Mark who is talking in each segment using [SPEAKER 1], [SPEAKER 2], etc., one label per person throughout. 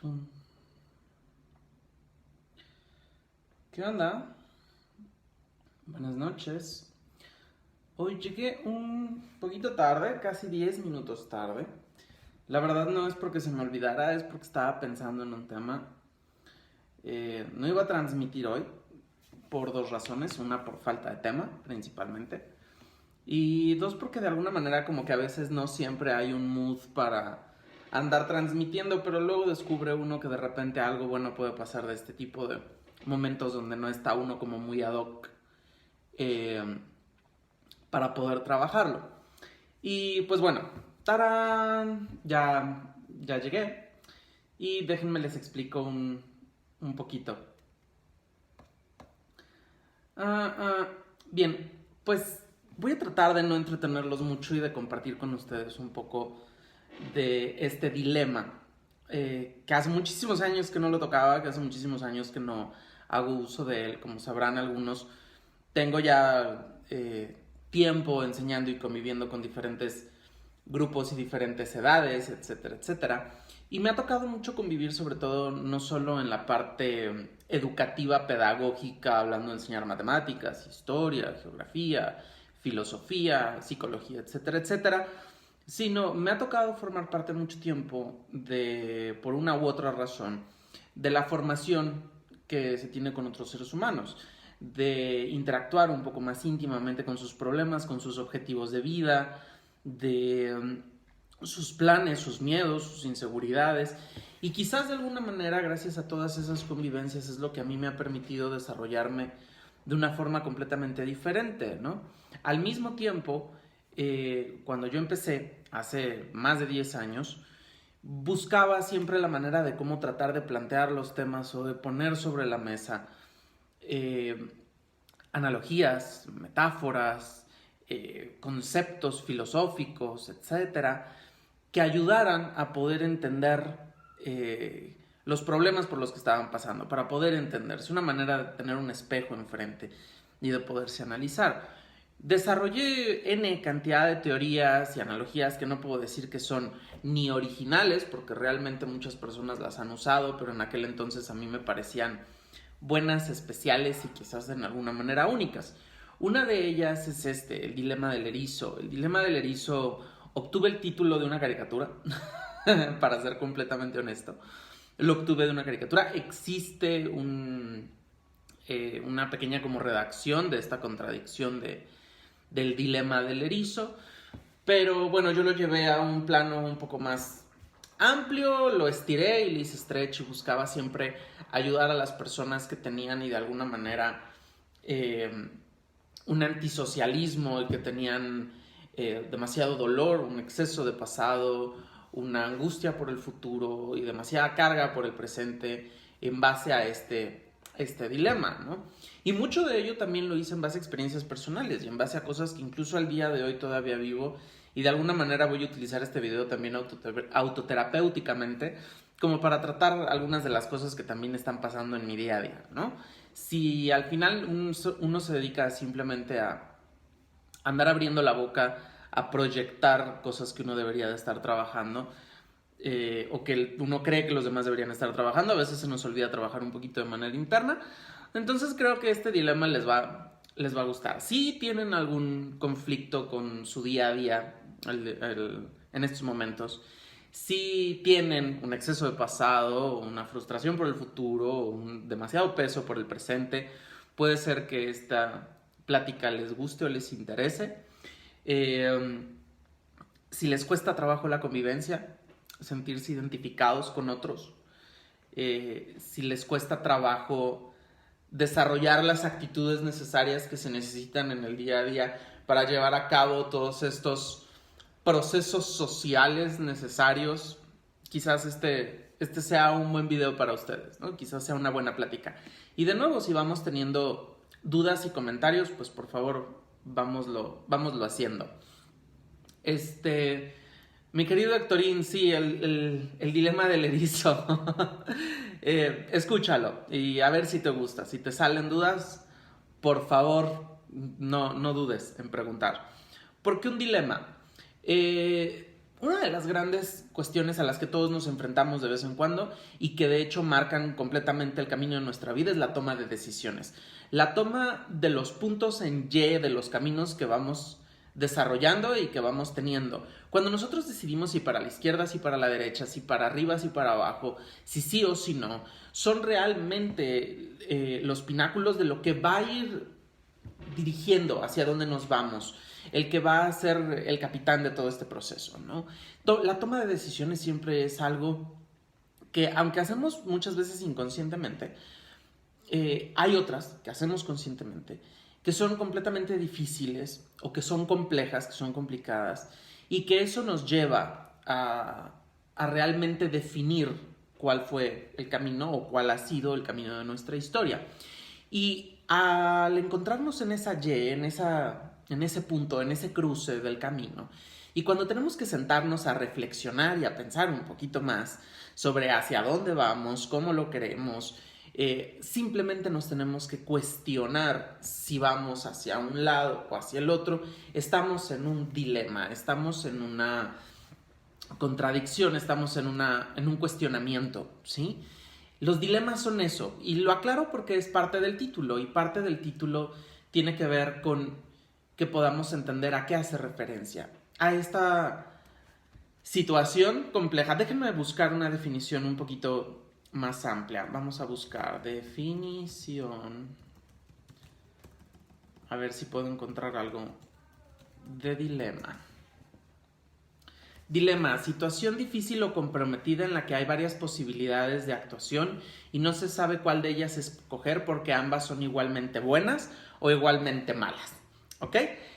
[SPEAKER 1] Tum. ¿Qué onda? Buenas noches. Hoy llegué un poquito tarde, casi 10 minutos tarde. La verdad no es porque se me olvidara, es porque estaba pensando en un tema. No iba a transmitir hoy por dos razones. Una, por falta de tema, principalmente. Y dos, porque de alguna manera como que a veces no siempre hay un mood para andar transmitiendo, pero luego descubre uno que de repente algo bueno puede pasar de este tipo de momentos donde no está uno como muy ad hoc eh, para poder trabajarlo. Y pues bueno, ¡tarán! Ya llegué y déjenme les explico un poquito. Ah, ah, bien, pues voy a tratar de no entretenerlos mucho y de compartir con ustedes un poco de este dilema, que hace muchísimos años que no lo tocaba, que hace muchísimos años que no hago uso de él. Como sabrán algunos, tengo ya tiempo enseñando y conviviendo con diferentes grupos y diferentes edades, etcétera, etcétera. Y me ha tocado mucho convivir, sobre todo, no solo en la parte educativa, pedagógica, hablando de enseñar matemáticas, historia, geografía, filosofía, psicología, etcétera, etcétera, sino me ha tocado formar parte mucho tiempo de, por una u otra razón, de la formación que se tiene con otros seres humanos, de interactuar un poco más íntimamente con sus problemas, con sus objetivos de vida, de sus planes, sus miedos, sus inseguridades. Y quizás de alguna manera, gracias a todas esas convivencias, es lo que a mí me ha permitido desarrollarme de una forma completamente diferente, ¿no? Al mismo tiempo, cuando yo empecé, hace más de 10 años, buscaba siempre la manera de cómo tratar de plantear los temas o de poner sobre la mesa eh, analogías, metáforas, conceptos filosóficos, etcétera, que ayudaran a poder entender los problemas por los que estaban pasando, para poder entenderse, una manera de tener un espejo enfrente y de poderse analizar. Desarrollé N cantidad de teorías y analogías que no puedo decir que son ni originales, porque realmente muchas personas las han usado, pero en aquel entonces a mí me parecían buenas, especiales y quizás en alguna manera únicas. Una de ellas es el dilema del erizo. El dilema del erizo obtuve el título de una caricatura, para ser completamente honesto. Lo obtuve de una caricatura. Existe una pequeña como redacción de esta contradicción del dilema del erizo, pero bueno, yo lo llevé a un plano un poco más amplio, lo estiré y le hice stretch y buscaba siempre ayudar a las personas que tenían y de alguna manera un antisocialismo y que tenían demasiado dolor, un exceso de pasado, una angustia por el futuro y demasiada carga por el presente en base a este dilema, ¿no? Y mucho de ello también lo hice en base a experiencias personales y en base a cosas que incluso al día de hoy todavía vivo, y de alguna manera voy a utilizar este video también autoterapéuticamente como para tratar algunas de las cosas que también están pasando en mi día a día, ¿no? Si al final uno se dedica simplemente a andar abriendo la boca, a proyectar cosas que uno debería de estar trabajando, o que uno cree que los demás deberían estar trabajando, a veces se nos olvida trabajar un poquito de manera interna. Entonces creo que este dilema les va a gustar. Si tienen algún conflicto con su día a día en estos momentos, si tienen un exceso de pasado, una frustración por el futuro, un demasiado peso por el presente, puede ser que esta plática les guste o les interese. Si les cuesta trabajo la convivencia, sentirse identificados con otros, si les cuesta trabajo desarrollar las actitudes necesarias que se necesitan en el día a día para llevar a cabo todos estos procesos sociales necesarios, quizás este sea un buen video para ustedes, ¿no? Quizás sea una buena plática. Y de nuevo, si vamos teniendo dudas y comentarios, pues por favor, vámoslo haciendo. Mi querido Héctorín, sí, el dilema del erizo. Escúchalo y a ver si te gusta. Si te salen dudas, por favor, no dudes en preguntar. ¿Por qué un dilema? una de las grandes cuestiones a las que todos nos enfrentamos de vez en cuando y que de hecho marcan completamente el camino de nuestra vida es la toma de decisiones. La toma de los puntos en Y de los caminos que vamos desarrollando y que vamos teniendo. Cuando nosotros decidimos si para la izquierda, si para la derecha, si para arriba, si para abajo, si sí o si no, son realmente los pináculos de lo que va a ir dirigiendo hacia dónde nos vamos, el que va a ser el capitán de todo este proceso, ¿no? La toma de decisiones siempre es algo que, aunque hacemos muchas veces inconscientemente, hay otras que hacemos conscientemente, que son completamente difíciles o que son complejas, que son complicadas, y que eso nos lleva a realmente definir cuál fue el camino o cuál ha sido el camino de nuestra historia. Y al encontrarnos en esa Y, en ese punto, en ese cruce del camino, y cuando tenemos que sentarnos a reflexionar y a pensar un poquito más sobre hacia dónde vamos, cómo lo queremos, simplemente nos tenemos que cuestionar si vamos hacia un lado o hacia el otro. Estamos en un dilema, estamos en una contradicción, estamos en un cuestionamiento, ¿sí? Los dilemas son eso, y lo aclaro porque es parte del título, y parte del título tiene que ver con que podamos entender a qué hace referencia, a esta situación compleja. Déjenme buscar una definición un poquito más amplia. Vamos a buscar definición, a ver si puedo encontrar algo de dilema. Dilema, situación difícil o comprometida en la que hay varias posibilidades de actuación y no se sabe cuál de ellas escoger porque ambas son igualmente buenas o igualmente malas. ¿Ok?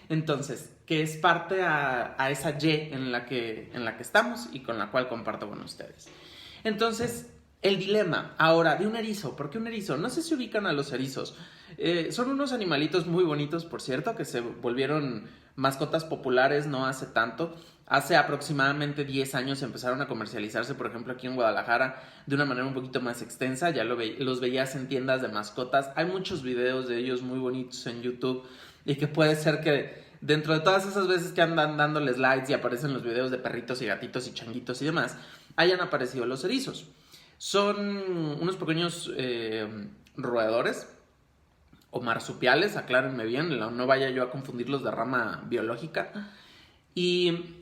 [SPEAKER 1] Entonces, que es parte a esa Y en la que estamos y con la cual comparto con ustedes. Entonces, el dilema, ahora, de un erizo. ¿Por qué un erizo? No sé si ubican a los erizos. Son unos animalitos muy bonitos, por cierto, que se volvieron mascotas populares no hace tanto. Hace aproximadamente 10 años empezaron a comercializarse, por ejemplo, aquí en Guadalajara, de una manera un poquito más extensa. Ya los veías en tiendas de mascotas. Hay muchos videos de ellos muy bonitos en YouTube y que puede ser que dentro de todas esas veces que andan dándoles likes y aparecen los videos de perritos y gatitos y changuitos y demás, hayan aparecido los erizos. Son unos pequeños roedores o marsupiales, aclárenme bien, no vaya yo a confundirlos de rama biológica. Y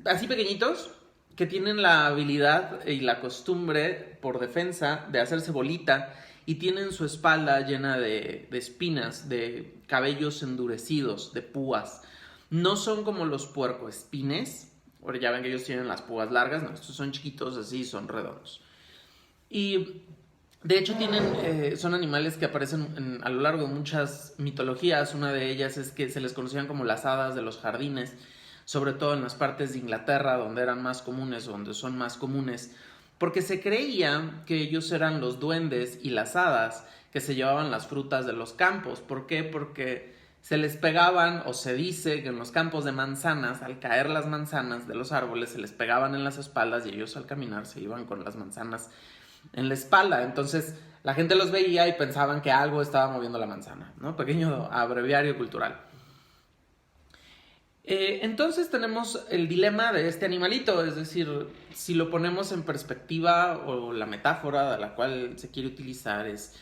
[SPEAKER 1] así pequeñitos, que tienen la habilidad y la costumbre, por defensa, de hacerse bolita, y tienen su espalda llena de espinas, de cabellos endurecidos, de púas. No son como los puercoespines, porque ya ven que ellos tienen las púas largas, no, estos son chiquitos así, son redondos. Y de hecho son animales que aparecen a lo largo de muchas mitologías. Una de ellas es que se les conocían como las hadas de los jardines, sobre todo en las partes de Inglaterra donde eran más comunes o donde son más comunes, porque se creía que ellos eran los duendes y las hadas que se llevaban las frutas de los campos. ¿Por qué? Porque se les pegaban, o se dice que en los campos de manzanas, al caer las manzanas de los árboles, se les pegaban en las espaldas y ellos al caminar se iban con las manzanas en la espalda. Entonces la gente los veía y pensaban que algo estaba moviendo la manzana, ¿no? Pequeño abreviario cultural. Entonces tenemos el dilema de este animalito, es decir, si lo ponemos en perspectiva, o la metáfora de la cual se quiere utilizar es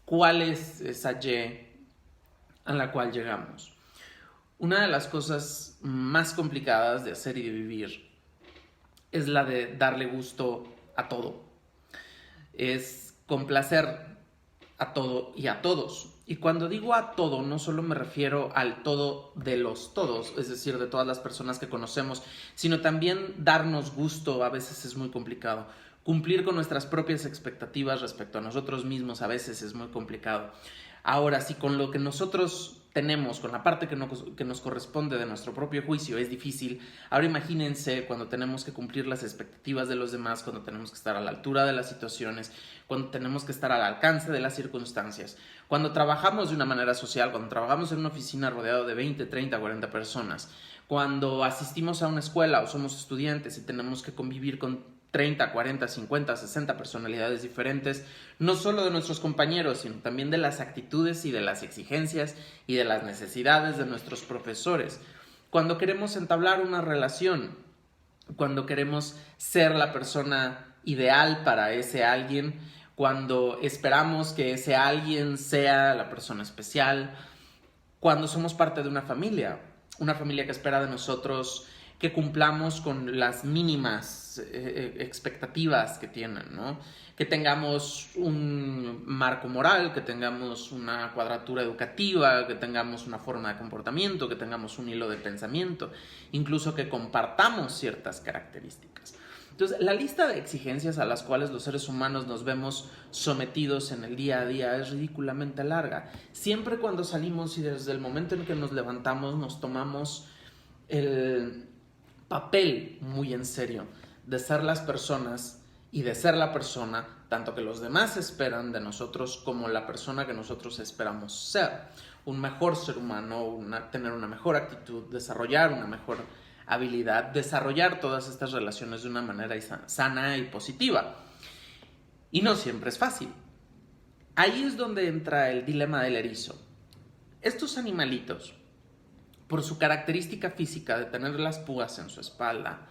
[SPEAKER 1] cuál es esa Y a la cual llegamos. Una de las cosas más complicadas de hacer y de vivir es la de darle gusto a todo. Es complacer a todo y a todos. Y cuando digo a todo, no solo me refiero al todo de los todos, es decir, de todas las personas que conocemos, sino también darnos gusto a veces es muy complicado. Cumplir con nuestras propias expectativas respecto a nosotros mismos a veces es muy complicado. Ahora, si con lo que nosotros tenemos, con la parte que nos corresponde de nuestro propio juicio es difícil, ahora imagínense cuando tenemos que cumplir las expectativas de los demás, cuando tenemos que estar a la altura de las situaciones, cuando tenemos que estar al alcance de las circunstancias, cuando trabajamos de una manera social, cuando trabajamos en una oficina rodeado de 20, 30, 40 personas, cuando asistimos a una escuela o somos estudiantes y tenemos que convivir con 30, 40, 50, 60 personalidades diferentes, no solo de nuestros compañeros, sino también de las actitudes y de las exigencias y de las necesidades de nuestros profesores. Cuando queremos entablar una relación cuando queremos ser la persona ideal para ese alguien, cuando esperamos que ese alguien sea la persona especial, cuando somos parte de una familia que espera de nosotros que cumplamos con las mínimas expectativas que tienen, ¿no? Que tengamos un marco moral, que tengamos una cuadratura educativa, que tengamos una forma de comportamiento, que tengamos un hilo de pensamiento, incluso que compartamos ciertas características. Entonces, la lista de exigencias a las cuales los seres humanos nos vemos sometidos en el día a día es ridículamente larga. Siempre cuando salimos y desde el momento en que nos levantamos nos tomamos el papel muy en serio de ser las personas y de ser la persona tanto que los demás esperan de nosotros como la persona que nosotros esperamos ser. Un mejor ser humano, tener una mejor actitud, desarrollar una mejor habilidad, desarrollar todas estas relaciones de una manera sana y positiva. Y no siempre es fácil. Ahí es donde entra el dilema del erizo. Estos animalitos, por su característica física de tener las púas en su espalda,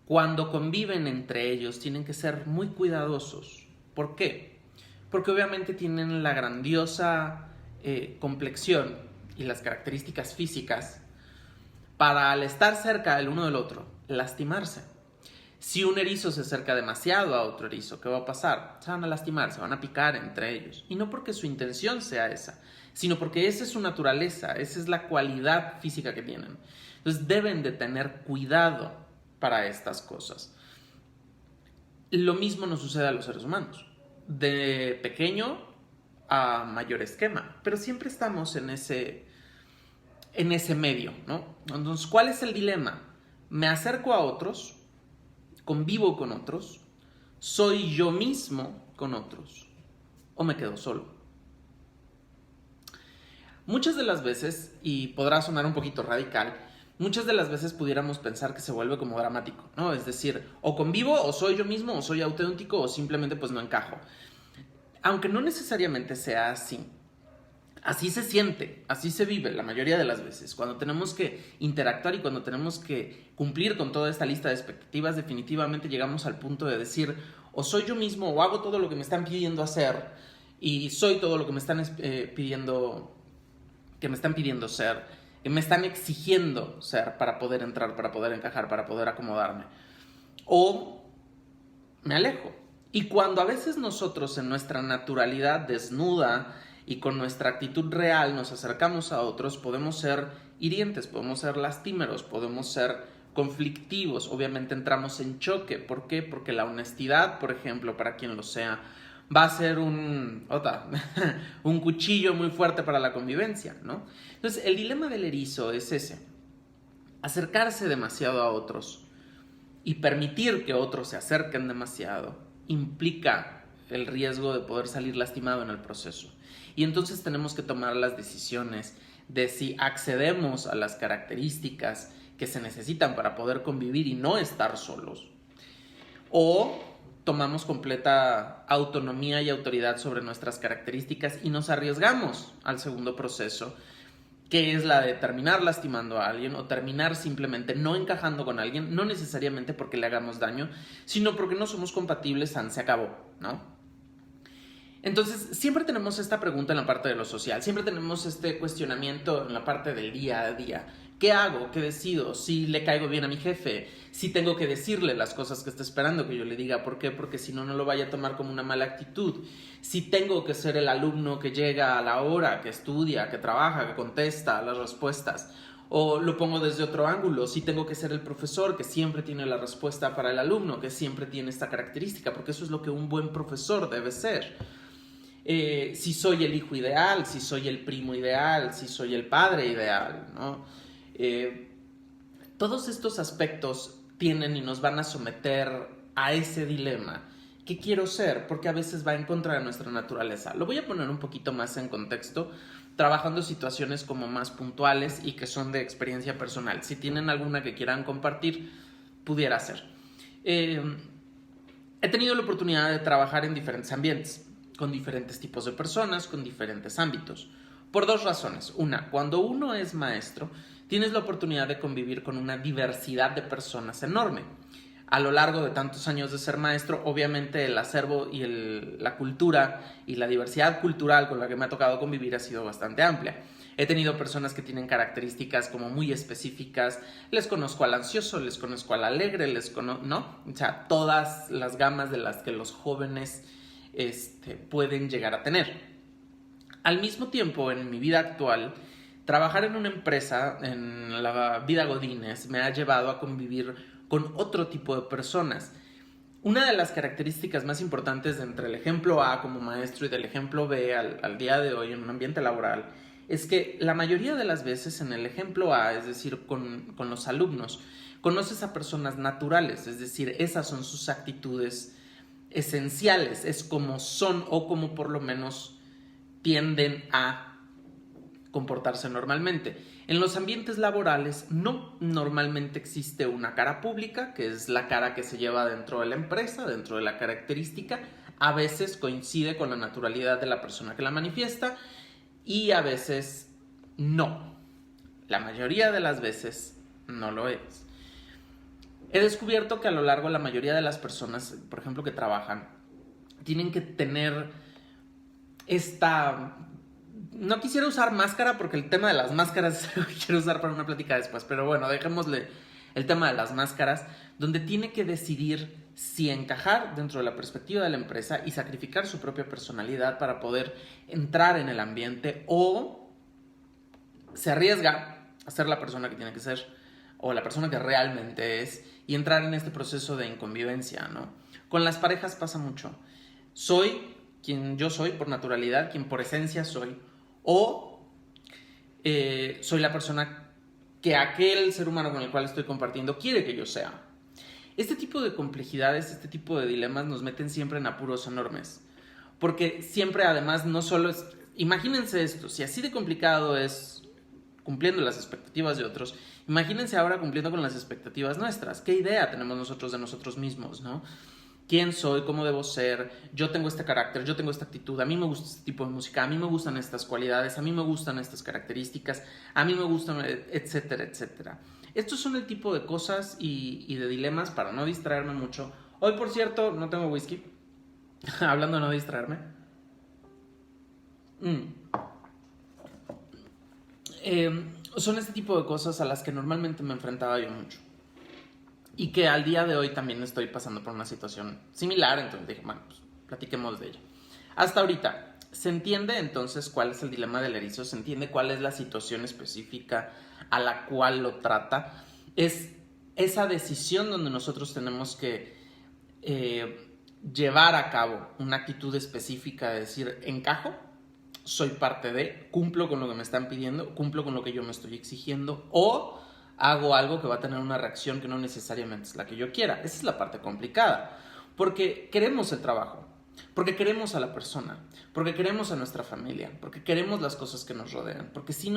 [SPEAKER 1] cuando conviven entre ellos tienen que ser muy cuidadosos. ¿Por qué? Porque obviamente tienen la grandiosa complexión y las características físicas para, al estar cerca el uno del otro, lastimarse. Si un erizo se acerca demasiado a otro erizo, ¿qué va a pasar? Se van a lastimar, se van a picar entre ellos. Y no porque su intención sea esa, sino porque esa es su naturaleza, esa es la cualidad física que tienen. Entonces deben de tener cuidado para estas cosas. Lo mismo nos sucede a los seres humanos, de pequeño a mayor esquema, pero siempre estamos en ese medio, ¿no? Entonces, ¿cuál es el dilema? Me acerco a otros, convivo con otros, soy yo mismo con otros, o me quedo solo. Muchas de las veces, y podrá sonar un poquito radical, muchas de las veces pudiéramos pensar que se vuelve como dramático, ¿no? Es decir, o convivo, o soy yo mismo, o soy auténtico, o simplemente pues no encajo. Aunque no necesariamente sea así. Así se siente, así se vive la mayoría de las veces. Cuando tenemos que interactuar y cuando tenemos que cumplir con toda esta lista de expectativas, definitivamente llegamos al punto de decir, o soy yo mismo, o hago todo lo que me están pidiendo hacer, y soy todo lo que me están pidiendo ser, que me están exigiendo ser para poder entrar, para poder encajar, para poder acomodarme. O me alejo. Y cuando a veces nosotros en nuestra naturalidad desnuda y con nuestra actitud real nos acercamos a otros, podemos ser hirientes, podemos ser lastimeros, podemos ser conflictivos. Obviamente entramos en choque. ¿Por qué? Porque la honestidad, por ejemplo, para quien lo sea, va a ser un cuchillo muy fuerte para la convivencia, ¿no? Entonces, el dilema del erizo es ese. Acercarse demasiado a otros y permitir que otros se acerquen demasiado implica el riesgo de poder salir lastimado en el proceso. Y entonces tenemos que tomar las decisiones de si accedemos a las características que se necesitan para poder convivir y no estar solos, o tomamos completa autonomía y autoridad sobre nuestras características y nos arriesgamos al segundo proceso, que es la de terminar lastimando a alguien o terminar simplemente no encajando con alguien, no necesariamente porque le hagamos daño, sino porque no somos compatibles, se acabó, ¿no? Entonces, siempre tenemos esta pregunta en la parte de lo social, siempre tenemos este cuestionamiento en la parte del día a día. ¿Qué hago? ¿Qué decido? ¿Si le caigo bien a mi jefe? ¿Si tengo que decirle las cosas que está esperando que yo le diga? ¿Por qué? Porque si no, no lo vaya a tomar como una mala actitud. ¿Si tengo que ser el alumno que llega a la hora, que estudia, que trabaja, que contesta las respuestas? O lo pongo desde otro ángulo, si tengo que ser el profesor que siempre tiene la respuesta para el alumno, que siempre tiene esta característica, porque eso es lo que un buen profesor debe ser. Si soy el hijo ideal, si soy el primo ideal, si soy el padre ideal, ¿no? Todos estos aspectos tienen y nos van a someter a ese dilema. ¿Qué quiero ser? Porque a veces va en contra de nuestra naturaleza. Lo voy a poner un poquito más en contexto, trabajando situaciones como más puntuales y que son de experiencia personal. Si tienen alguna que quieran compartir, pudiera ser. He tenido la oportunidad de trabajar en diferentes ambientes, con diferentes tipos de personas, con diferentes ámbitos, por dos razones. Una, cuando uno es maestro, tienes la oportunidad de convivir con una diversidad de personas enorme. A lo largo de tantos años de ser maestro, obviamente el acervo y la cultura y la diversidad cultural con la que me ha tocado convivir ha sido bastante amplia. He tenido personas que tienen características como muy específicas. Les conozco al ansioso, les conozco al alegre, ¿no? O sea, todas las gamas de las que los jóvenes pueden llegar a tener. Al mismo tiempo, en mi vida actual, trabajar en una empresa, en la vida godínez, me ha llevado a convivir con otro tipo de personas. Una de las características más importantes de entre el ejemplo A como maestro y del ejemplo B al día de hoy en un ambiente laboral es que la mayoría de las veces en el ejemplo A, es decir, con los alumnos, conoces a personas naturales, es decir, esas son sus actitudes esenciales, es como son o como por lo menos tienden a comportarse normalmente. En los ambientes laborales no normalmente existe una cara pública, que es la cara que se lleva dentro de la empresa, dentro de la característica. A veces coincide con la naturalidad de la persona que la manifiesta y a veces no. La mayoría de las veces no lo es. He descubierto que a lo largo la mayoría de las personas, por ejemplo, que trabajan, tienen que tener esta... No quisiera usar máscara porque el tema de las máscaras lo quiero usar para una plática después, pero bueno, dejémosle el tema de las máscaras, donde tiene que decidir si encajar dentro de la perspectiva de la empresa y sacrificar su propia personalidad para poder entrar en el ambiente, o se arriesga a ser la persona que tiene que ser o la persona que realmente es y entrar en este proceso de inconvivencia, ¿no? Con las parejas pasa mucho. Soy quien yo soy por naturalidad, quien por esencia soy, o soy la persona que aquel ser humano con el cual estoy compartiendo quiere que yo sea. Este tipo de complejidades, este tipo de dilemas nos meten siempre en apuros enormes. Porque siempre, además, no solo es... Imagínense esto, si así de complicado es cumpliendo las expectativas de otros, imagínense ahora cumpliendo con las expectativas nuestras. ¿Qué idea tenemos nosotros de nosotros mismos, no? ¿Quién soy? ¿Cómo debo ser? Yo tengo este carácter, yo tengo esta actitud, a mí me gusta este tipo de música, a mí me gustan estas cualidades, a mí me gustan estas características, a mí me gustan, etcétera, etcétera. Estos son el tipo de cosas y de dilemas para no distraerme mucho. Hoy, por cierto, no tengo whisky. Hablando de no distraerme. Son este tipo de cosas a las que normalmente me enfrentaba yo mucho. Y que al día de hoy también estoy pasando por una situación similar, entonces dije, bueno, pues platiquemos de ello. Hasta ahorita, ¿se entiende entonces cuál es el dilema del erizo? ¿Se entiende cuál es la situación específica a la cual lo trata? Es esa decisión donde nosotros tenemos que llevar a cabo una actitud específica de decir, encajo, soy parte de, cumplo con lo que me están pidiendo, cumplo con lo que yo me estoy exigiendo, o hago algo que va a tener una reacción que no necesariamente es la que yo quiera. Esa es la parte complicada, porque queremos el trabajo, porque queremos a la persona, porque queremos a nuestra familia, porque queremos las cosas que nos rodean, porque sí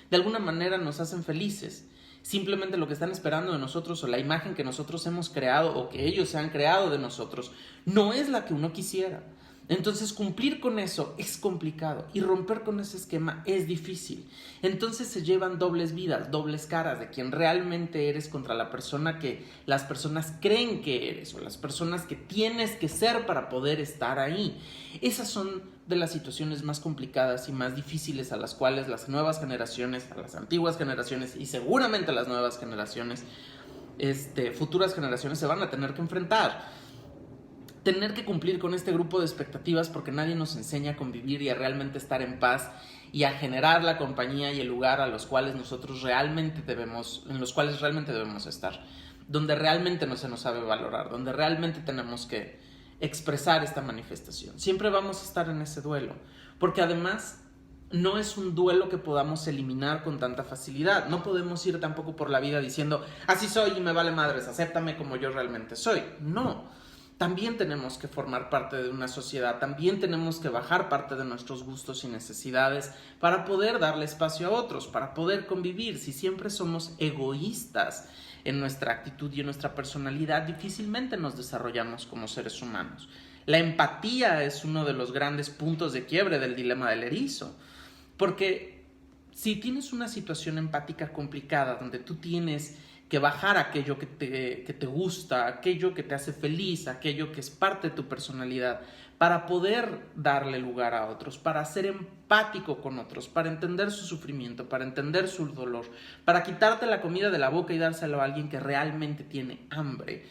[SPEAKER 1] de alguna manera nos hacen felices. Simplemente lo que están esperando de nosotros o la imagen que nosotros hemos creado o que ellos se han creado de nosotros no es la que uno quisiera. Entonces cumplir con eso es complicado y romper con ese esquema es difícil. Entonces se llevan dobles vidas, dobles caras de quien realmente eres contra la persona que las personas creen que eres o las personas que tienes que ser para poder estar ahí. Esas son de las situaciones más complicadas y más difíciles a las cuales las nuevas generaciones, a las antiguas generaciones y seguramente las nuevas generaciones, futuras generaciones se van a tener que enfrentar. Tener que cumplir con este grupo de expectativas porque nadie nos enseña a convivir y a realmente estar en paz y a generar la compañía y el lugar a los cuales nosotros en los cuales realmente debemos estar, donde realmente no se nos sabe valorar, donde realmente tenemos que expresar esta manifestación. Siempre vamos a estar en ese duelo, porque además no es un duelo que podamos eliminar con tanta facilidad. No podemos ir tampoco por la vida diciendo, así soy y me vale madres, acéptame como yo realmente soy. No. También tenemos que formar parte de una sociedad, también tenemos que bajar parte de nuestros gustos y necesidades para poder darle espacio a otros, para poder convivir. Si siempre somos egoístas en nuestra actitud y en nuestra personalidad, difícilmente nos desarrollamos como seres humanos. La empatía es uno de los grandes puntos de quiebre del dilema del erizo, porque si tienes una situación empática complicada donde tú tienes que bajar aquello que te gusta, aquello que te hace feliz, aquello que es parte de tu personalidad, para poder darle lugar a otros, para ser empático con otros, para entender su sufrimiento, para entender su dolor, para quitarte la comida de la boca y dárselo a alguien que realmente tiene hambre.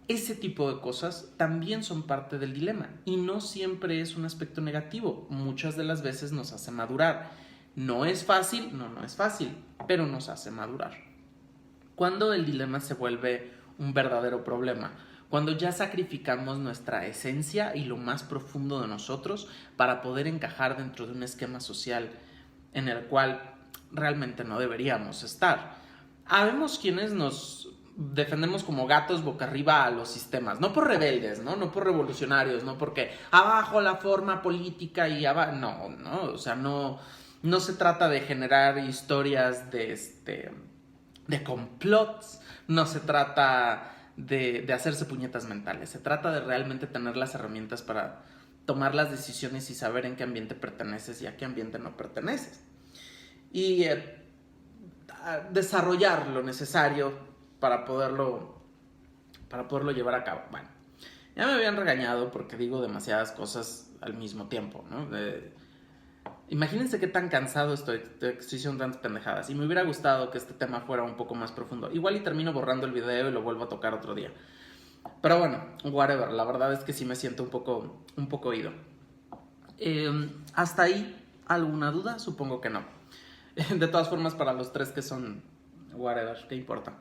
[SPEAKER 1] Ese tipo de cosas también son parte del dilema y no siempre es un aspecto negativo. Muchas de las veces nos hace madurar. No es fácil, no es fácil, pero nos hace madurar. Cuando el dilema se vuelve un verdadero problema, cuando ya sacrificamos nuestra esencia y lo más profundo de nosotros para poder encajar dentro de un esquema social en el cual realmente no deberíamos estar. Habemos quienes nos defendemos como gatos boca arriba a los sistemas, no por rebeldes, no por revolucionarios, no porque abajo la forma política y abajo, no, o sea, no se trata de generar historias de complots, no se trata de hacerse puñetas mentales, se trata de realmente tener las herramientas para tomar las decisiones y saber en qué ambiente perteneces y a qué ambiente no perteneces. Y desarrollar lo necesario para poderlo llevar a cabo. Bueno, ya me habían regañado porque digo demasiadas cosas al mismo tiempo, ¿no? Imagínense qué tan cansado estoy diciendo tantas pendejadas. Y me hubiera gustado que este tema fuera un poco más profundo. Igual y termino borrando el video y lo vuelvo a tocar otro día. Pero bueno, whatever. La verdad es que sí me siento un poco oído. ¿Hasta ahí alguna duda? Supongo que no. De todas formas, para los tres que son whatever, ¿qué importa?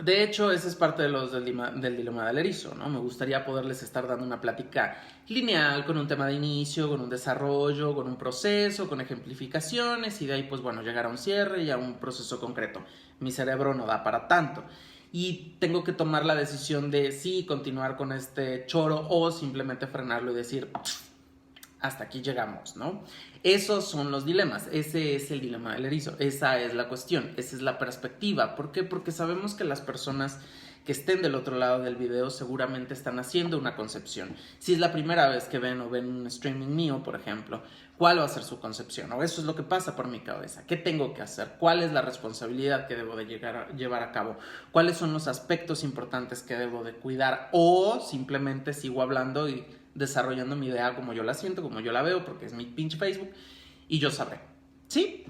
[SPEAKER 1] De hecho, esa es parte del dilema del erizo, ¿no? Me gustaría poderles estar dando una plática lineal con un tema de inicio, con un desarrollo, con un proceso, con ejemplificaciones y de ahí, pues bueno, llegar a un cierre y a un proceso concreto. Mi cerebro no da para tanto y tengo que tomar la decisión de sí continuar con este choro o simplemente frenarlo y decir hasta aquí llegamos, ¿no? Esos son los dilemas, ese es el dilema del erizo, esa es la cuestión, esa es la perspectiva. ¿Por qué? Porque sabemos que las personas que estén del otro lado del video seguramente están haciendo una concepción. Si es la primera vez que ven un streaming mío, por ejemplo, ¿cuál va a ser su concepción? O eso es lo que pasa por mi cabeza. ¿Qué tengo que hacer? ¿Cuál es la responsabilidad que debo de llevar a cabo? ¿Cuáles son los aspectos importantes que debo de cuidar? O simplemente sigo hablando y desarrollando mi idea como yo la siento, como yo la veo, porque es mi pinche Facebook, y yo sabré. ¿Sí?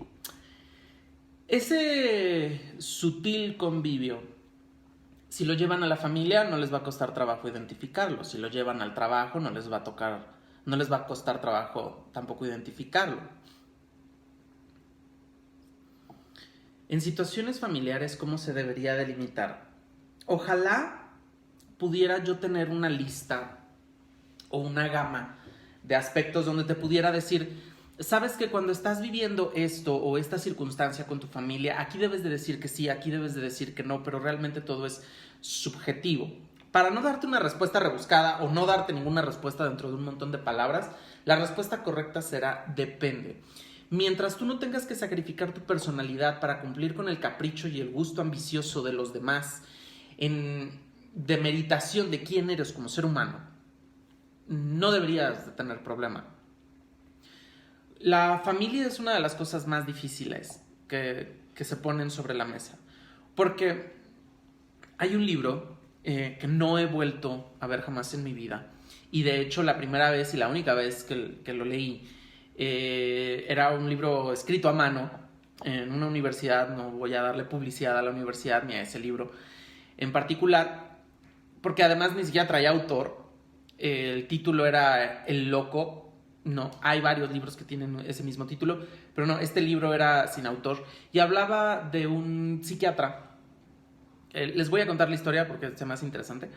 [SPEAKER 1] Ese sutil convivio, si lo llevan a la familia, no les va a costar trabajo identificarlo. Si lo llevan al trabajo, no les va a costar trabajo tampoco identificarlo. En situaciones familiares, ¿cómo se debería delimitar? Ojalá pudiera yo tener una lista o una gama de aspectos donde te pudiera decir, sabes que cuando estás viviendo esto o esta circunstancia con tu familia, aquí debes de decir que sí, aquí debes de decir que no, pero realmente todo es subjetivo. Para no darte una respuesta rebuscada o no darte ninguna respuesta dentro de un montón de palabras, la respuesta correcta será depende. Mientras tú no tengas que sacrificar tu personalidad para cumplir con el capricho y el gusto ambicioso de los demás, en demeritación de quién eres como ser humano, no deberías de tener problema. La familia es una de las cosas más difíciles que se ponen sobre la mesa. Porque hay un libro que no he vuelto a ver jamás en mi vida. Y de hecho la primera vez y la única vez que lo leí era un libro escrito a mano en una universidad. No voy a darle publicidad a la universidad ni a ese libro en particular, porque además ni siquiera traía autor. El título era El Loco. No, hay varios libros que tienen ese mismo título, pero no, este libro era sin autor y hablaba de un psiquiatra. Les voy a contar la historia porque se me hace interesante.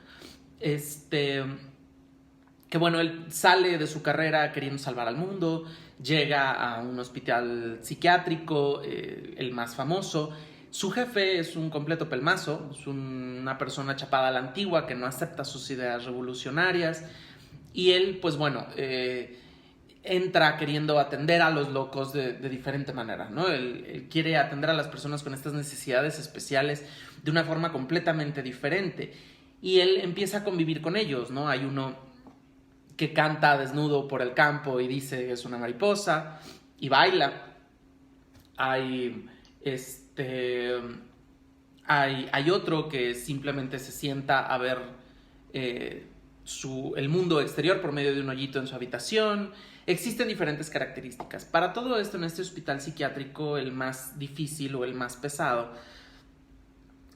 [SPEAKER 1] Que bueno, él sale de su carrera queriendo salvar al mundo, llega a un hospital psiquiátrico, el más famoso. Su jefe es un completo pelmazo, es una persona chapada a la antigua que no acepta sus ideas revolucionarias y él, pues bueno, entra queriendo atender a los locos de diferente manera, ¿no? Él quiere atender a las personas con estas necesidades especiales de una forma completamente diferente y él empieza a convivir con ellos, ¿no? Hay uno que canta desnudo por el campo y dice que es una mariposa. y baila. Hay hay otro que simplemente se sienta a ver el mundo exterior por medio de un hoyito en su habitación. Existen diferentes características. Para todo esto, en este hospital psiquiátrico, el más difícil o el más pesado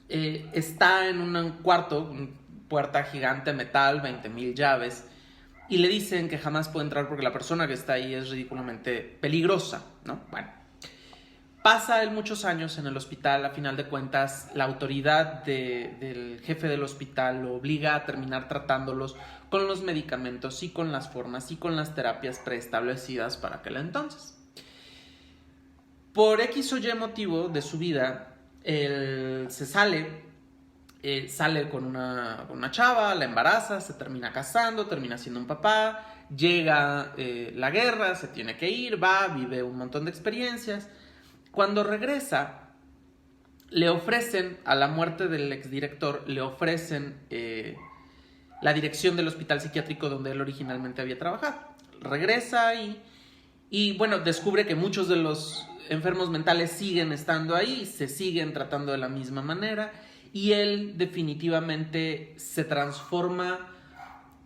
[SPEAKER 1] está en un cuarto, una puerta gigante de metal, 20,000 llaves, y le dicen que jamás puede entrar porque la persona que está ahí es ridículamente peligrosa, ¿no? Bueno, pasa él muchos años en el hospital. A final de cuentas, la autoridad del jefe del hospital lo obliga a terminar tratándolos con los medicamentos y con las formas y con las terapias preestablecidas para aquel entonces. Por X o Y motivo de su vida, él se sale con una chava, la embaraza, se termina casando, termina siendo un papá, llega la guerra, se tiene que ir, va, vive un montón de experiencias. Cuando regresa, le ofrecen, a la muerte del exdirector, le ofrecen la dirección del hospital psiquiátrico donde él originalmente había trabajado. Regresa y bueno, descubre que muchos de los enfermos mentales siguen estando ahí, se siguen tratando de la misma manera, y él definitivamente se transforma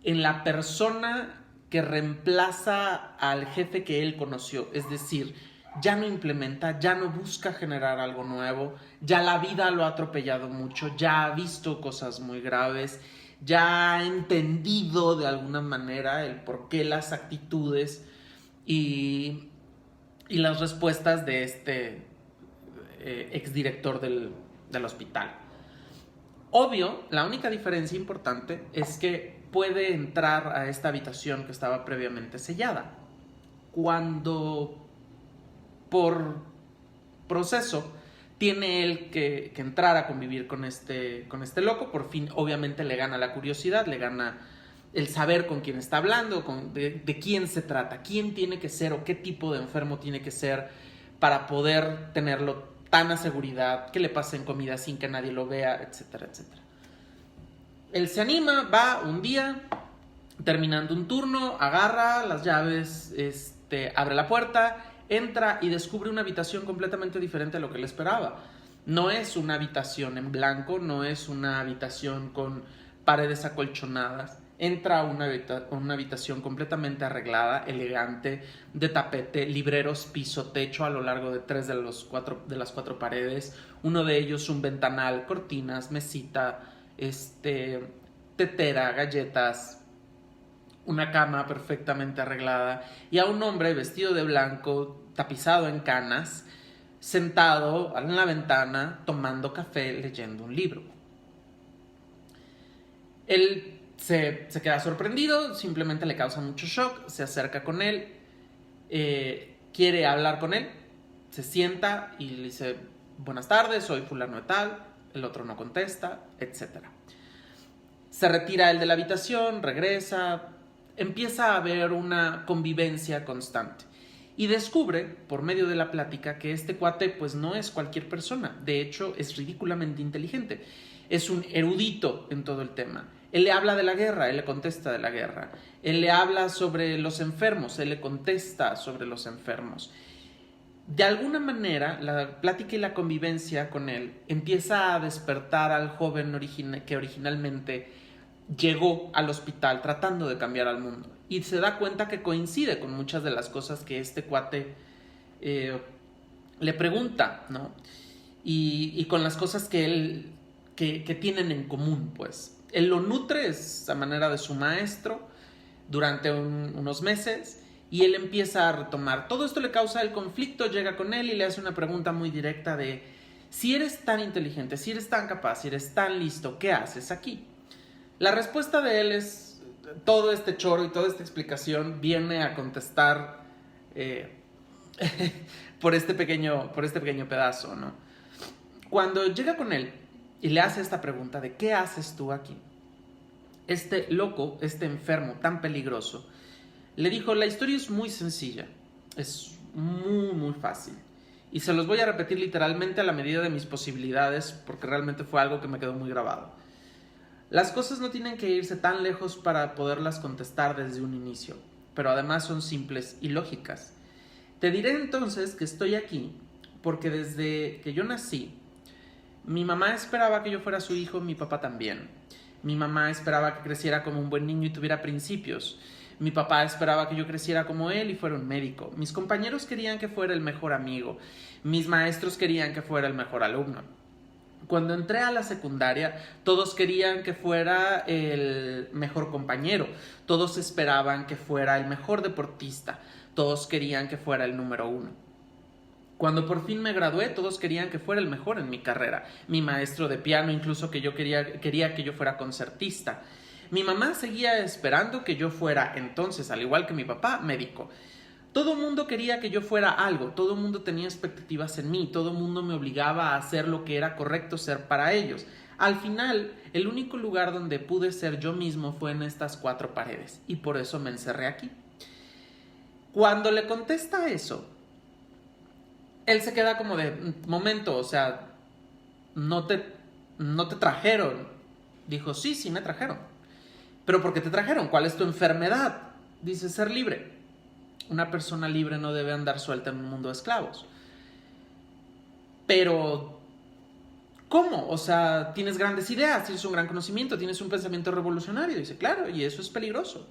[SPEAKER 1] en la persona que reemplaza al jefe que él conoció. Es decir, ya no implementa, ya no busca generar algo nuevo, ya la vida lo ha atropellado mucho, ya ha visto cosas muy graves, ya ha entendido de alguna manera el porqué, las actitudes y las respuestas de este exdirector del hospital. Obvio, la única diferencia importante es que puede entrar a esta habitación que estaba previamente sellada. Cuando por proceso tiene él que entrar a convivir con este loco, por fin obviamente le gana la curiosidad, le gana el saber con quién está hablando, de quién se trata, quién tiene que ser o qué tipo de enfermo tiene que ser para poder tenerlo tan a seguridad, que le pasen comida sin que nadie lo vea, etcétera, etcétera. Él se anima, va un día, terminando un turno, agarra las llaves, abre la puerta, entra y descubre una habitación completamente diferente a lo que él esperaba. No es una habitación en blanco, no es una habitación con paredes acolchonadas. Entra a una habitación completamente arreglada, elegante, de tapete, libreros, piso, techo a lo largo de 3 de las 4 paredes. Uno de ellos un ventanal, cortinas, mesita, tetera, galletas, una cama perfectamente arreglada y a un hombre vestido de blanco, tapizado en canas, sentado en la ventana tomando café, leyendo un libro. Él se queda sorprendido, simplemente le causa mucho shock, se acerca con él, quiere hablar con él, se sienta y le dice: buenas tardes, soy fulano de tal. El otro no contesta, etc. Se retira él de la habitación, regresa, empieza a haber una convivencia constante y descubre por medio de la plática que este cuate pues no es cualquier persona. De hecho, es ridículamente inteligente, es un erudito en todo el tema. Él le habla de la guerra, él le contesta de la guerra. Él le habla sobre los enfermos, él le contesta sobre los enfermos. De alguna manera, la plática y la convivencia con él empieza a despertar al joven que originalmente llegó al hospital tratando de cambiar al mundo. Y se da cuenta que coincide con muchas de las cosas que este cuate le pregunta, ¿no? Y con las cosas que tienen en común, pues. Él lo nutre, es a manera de su maestro, durante unos meses, y él empieza a retomar. Todo esto le causa el conflicto, llega con él y le hace una pregunta muy directa de: si eres tan inteligente, si eres tan capaz, si eres tan listo, ¿qué haces aquí? La respuesta de él es: todo este choro y toda esta explicación viene a contestar por este pequeño pedazo, ¿no? Cuando llega con él y le hace esta pregunta de ¿qué haces tú aquí?, este loco, este enfermo tan peligroso, le dijo: la historia es muy sencilla, es muy muy fácil, y se los voy a repetir literalmente a la medida de mis posibilidades porque realmente fue algo que me quedó muy grabado. Las cosas no tienen que irse tan lejos para poderlas contestar desde un inicio, pero además son simples y lógicas. Te diré entonces que estoy aquí porque desde que yo nací, mi mamá esperaba que yo fuera su hijo, mi papá también. Mi mamá esperaba que creciera como un buen niño y tuviera principios. Mi papá esperaba que yo creciera como él y fuera un médico. Mis compañeros querían que fuera el mejor amigo. Mis maestros querían que fuera el mejor alumno. Cuando entré a la secundaria, todos querían que fuera el mejor compañero. Todos esperaban que fuera el mejor deportista. Todos querían que fuera el número uno. Cuando por fin me gradué, todos querían que fuera el mejor en mi carrera. Mi maestro de piano incluso que yo quería que yo fuera concertista. Mi mamá seguía esperando que yo fuera entonces, al igual que mi papá, médico. Todo el mundo quería que yo fuera algo, todo el mundo tenía expectativas en mí, todo el mundo me obligaba a hacer lo que era correcto ser para ellos. Al final, el único lugar donde pude ser yo mismo fue en estas 4 paredes, y por eso me encerré aquí. Cuando le contesta eso, él se queda como de, momento, o sea, no te trajeron. Dijo, sí me trajeron. ¿Pero por qué te trajeron? ¿Cuál es tu enfermedad? Dice, ser libre. Una persona libre no debe andar suelta en un mundo de esclavos. Pero, ¿cómo? O sea, tienes grandes ideas, tienes un gran conocimiento, tienes un pensamiento revolucionario. Dice, claro, y eso es peligroso.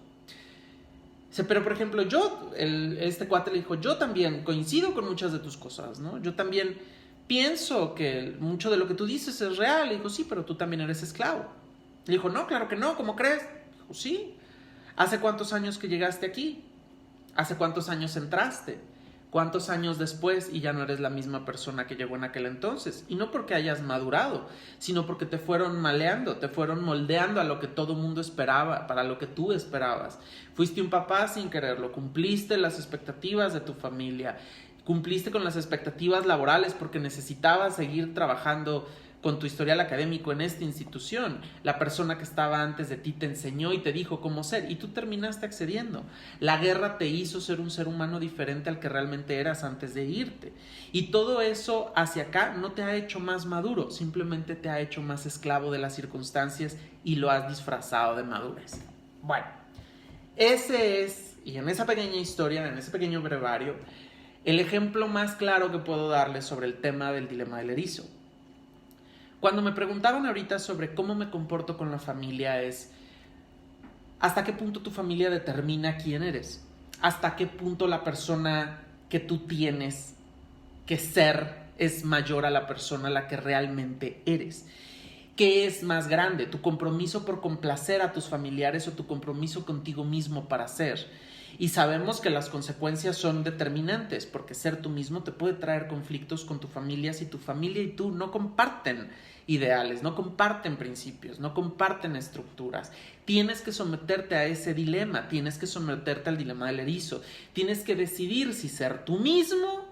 [SPEAKER 1] Dice, pero por ejemplo, este cuate le dijo, yo también coincido con muchas de tus cosas, ¿no? Yo también pienso que mucho de lo que tú dices es real. Le dijo, sí, pero tú también eres esclavo. Le dijo, no, claro que no, ¿cómo crees? Dijo, sí. ¿Hace cuántos años que llegaste aquí? ¿Hace cuántos años entraste? ¿Cuántos años después y ya no eres la misma persona que llegó en aquel entonces? Y no porque hayas madurado, sino porque te fueron maleando, te fueron moldeando a lo que todo mundo esperaba, para lo que tú esperabas. Fuiste un papá sin quererlo, cumpliste las expectativas de tu familia, cumpliste con las expectativas laborales porque necesitabas seguir trabajando con tu historial académico en esta institución. La persona que estaba antes de ti te enseñó y te dijo cómo ser y tú terminaste accediendo. La guerra te hizo ser un ser humano diferente al que realmente eras antes de irte. Y todo eso hacia acá no te ha hecho más maduro, simplemente te ha hecho más esclavo de las circunstancias y lo has disfrazado de madurez. Bueno, ese es, y en esa pequeña historia, en ese pequeño brevario, el ejemplo más claro que puedo darles sobre el tema del dilema del erizo. Cuando me preguntaban ahorita sobre cómo me comporto con la familia es ¿hasta qué punto tu familia determina quién eres? ¿Hasta qué punto la persona que tú tienes que ser es mayor a la persona a la que realmente eres? ¿Qué es más grande? ¿Tu compromiso por complacer a tus familiares o tu compromiso contigo mismo para ser? Y sabemos que las consecuencias son determinantes, porque ser tú mismo te puede traer conflictos con tu familia si tu familia y tú no comparten ideales, no comparten principios, no comparten estructuras. Tienes que someterte a ese dilema, tienes que someterte al dilema del erizo. Tienes que decidir si ser tú mismo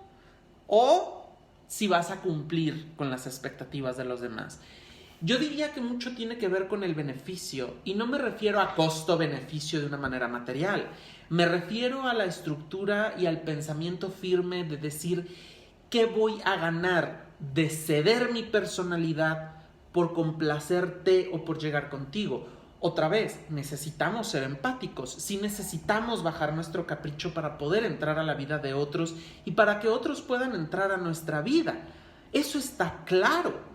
[SPEAKER 1] o si vas a cumplir con las expectativas de los demás. Yo diría que mucho tiene que ver con el beneficio, y no me refiero a costo-beneficio de una manera material. Me refiero a la estructura y al pensamiento firme de decir ¿qué voy a ganar de ceder mi personalidad por complacerte o por llegar contigo? Otra vez, necesitamos ser empáticos, sí necesitamos bajar nuestro capricho para poder entrar a la vida de otros y para que otros puedan entrar a nuestra vida. Eso está claro.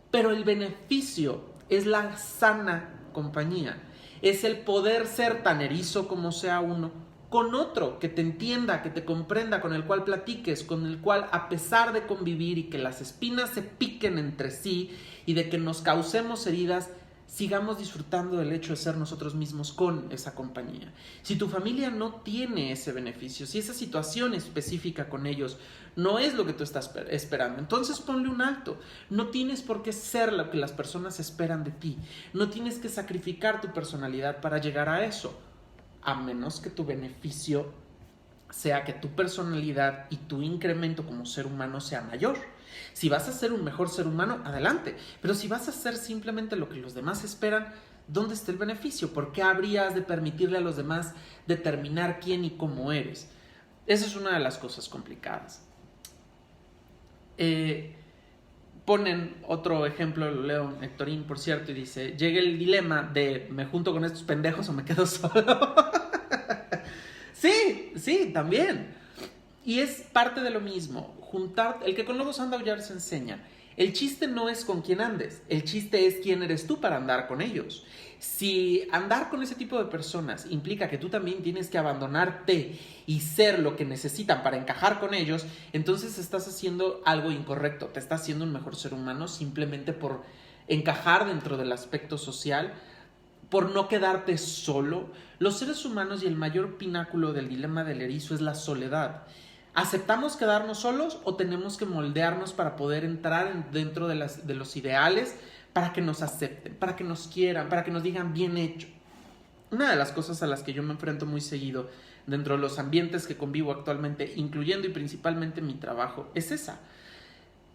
[SPEAKER 1] Pero el beneficio es la sana compañía. Es el poder ser tan erizo como sea uno con otro que te entienda, que te comprenda, con el cual platiques, con el cual a pesar de convivir y que las espinas se piquen entre sí y de que nos causemos heridas, sigamos disfrutando del hecho de ser nosotros mismos con esa compañía. Si tu familia no tiene ese beneficio, si esa situación específica con ellos no es lo que tú estás esperando, entonces ponle un alto. No tienes por qué ser lo que las personas esperan de ti. No tienes que sacrificar tu personalidad para llegar a eso, a menos que tu beneficio sea que tu personalidad y tu incremento como ser humano sea mayor. Si vas a ser un mejor ser humano, adelante. Pero si vas a hacer simplemente lo que los demás esperan, ¿dónde está el beneficio? ¿Por qué habrías de permitirle a los demás determinar quién y cómo eres? Esa es una de las cosas complicadas. Ponen otro ejemplo, lo leo en Hectorín, por cierto, y dice, llega el dilema de ¿me junto con estos pendejos o me quedo solo? Sí, también. Y es parte de lo mismo. Juntar, el que con lobos anda, aullar se enseña. El chiste no es con quién andes, el chiste es quién eres tú para andar con ellos. Si andar con ese tipo de personas implica que tú también tienes que abandonarte y ser lo que necesitan para encajar con ellos, entonces estás haciendo algo incorrecto. Te estás haciendo un mejor ser humano simplemente por encajar dentro del aspecto social, por no quedarte solo. Los seres humanos y el mayor pináculo del dilema del erizo es la soledad. ¿Aceptamos quedarnos solos o tenemos que moldearnos para poder entrar dentro de los ideales, para que nos acepten, para que nos quieran, para que nos digan bien hecho? Una de las cosas a las que yo me enfrento muy seguido dentro de los ambientes que convivo actualmente, incluyendo y principalmente mi trabajo, es esa.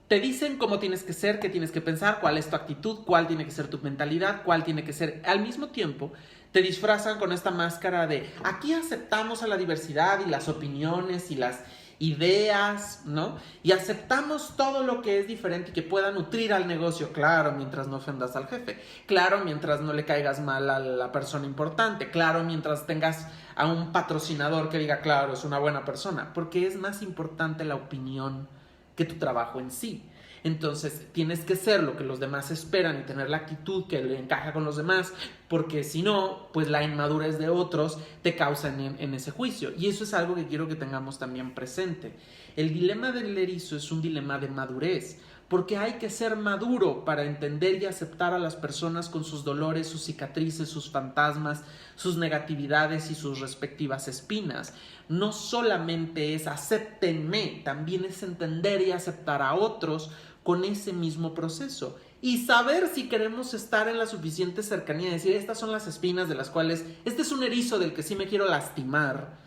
[SPEAKER 1] Te dicen cómo tienes que ser, qué tienes que pensar, cuál es tu actitud, cuál tiene que ser tu mentalidad, cuál tiene que ser. Al mismo tiempo, te disfrazan con esta máscara de aquí aceptamos a la diversidad y las opiniones y las ideas, ¿no? Y aceptamos todo lo que es diferente y que pueda nutrir al negocio, claro, mientras no ofendas al jefe, claro, mientras no le caigas mal a la persona importante, claro, mientras tengas a un patrocinador que diga, claro, es una buena persona, porque es más importante la opinión que tu trabajo en sí. Entonces tienes que ser lo que los demás esperan y tener la actitud que le encaja con los demás, porque si no, pues la inmadurez de otros te causa en ese juicio. Y eso es algo que quiero que tengamos también presente. El dilema del erizo es un dilema de madurez, porque hay que ser maduro para entender y aceptar a las personas con sus dolores, sus cicatrices, sus fantasmas, sus negatividades y sus respectivas espinas. No solamente es acéptenme, también es entender y aceptar a otros con ese mismo proceso y saber si queremos estar en la suficiente cercanía, decir, estas son las espinas de las cuales, este es un erizo del que sí me quiero lastimar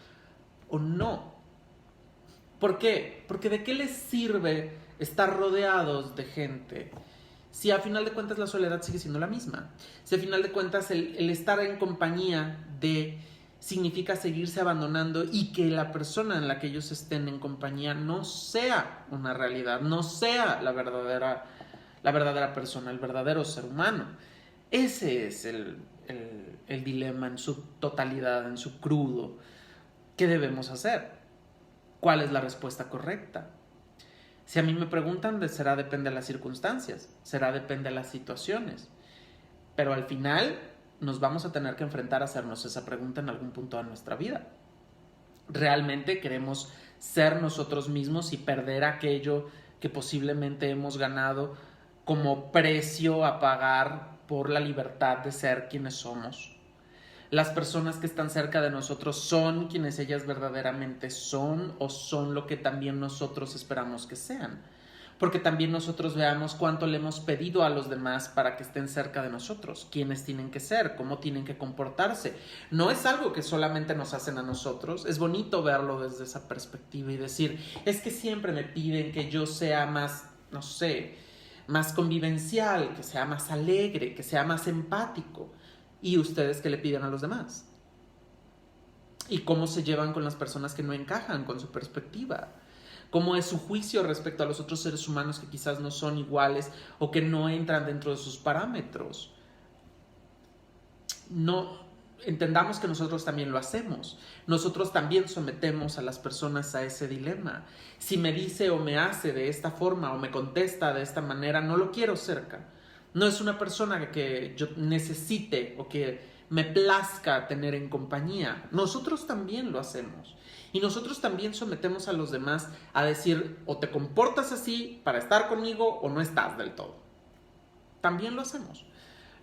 [SPEAKER 1] o no. ¿Por qué? Porque ¿de qué les sirve estar rodeados de gente si a final de cuentas la soledad sigue siendo la misma? Si a final de cuentas el estar en compañía de significa seguirse abandonando y que la persona en la que ellos estén en compañía no sea una realidad, no sea la verdadera persona, el verdadero ser humano. Ese es el dilema en su totalidad, en su crudo. ¿Qué debemos hacer? ¿Cuál es la respuesta correcta? Si a mí me preguntan, será depende de las circunstancias, será depende de las situaciones, pero al final nos vamos a tener que enfrentar a hacernos esa pregunta en algún punto de nuestra vida. ¿Realmente queremos ser nosotros mismos y perder aquello que posiblemente hemos ganado como precio a pagar por la libertad de ser quienes somos? Las personas que están cerca de nosotros son quienes ellas verdaderamente son o son lo que también nosotros esperamos que sean. Porque también nosotros veamos cuánto le hemos pedido a los demás para que estén cerca de nosotros, quiénes tienen que ser, cómo tienen que comportarse. No es algo que solamente nos hacen a nosotros, es bonito verlo desde esa perspectiva y decir, es que siempre me piden que yo sea más, no sé, más convivencial, que sea más alegre, que sea más empático. ¿Y ustedes qué le piden a los demás? ¿Y cómo se llevan con las personas que no encajan con su perspectiva? ¿Cómo es su juicio respecto a los otros seres humanos que quizás no son iguales o que no entran dentro de sus parámetros? No entendamos que nosotros también lo hacemos. Nosotros también sometemos a las personas a ese dilema. Si me dice o me hace de esta forma o me contesta de esta manera, no lo quiero cerca. No es una persona que yo necesite o que me plazca tener en compañía. Nosotros también lo hacemos. Y nosotros también sometemos a los demás a decir o te comportas así para estar conmigo o no estás del todo. También lo hacemos.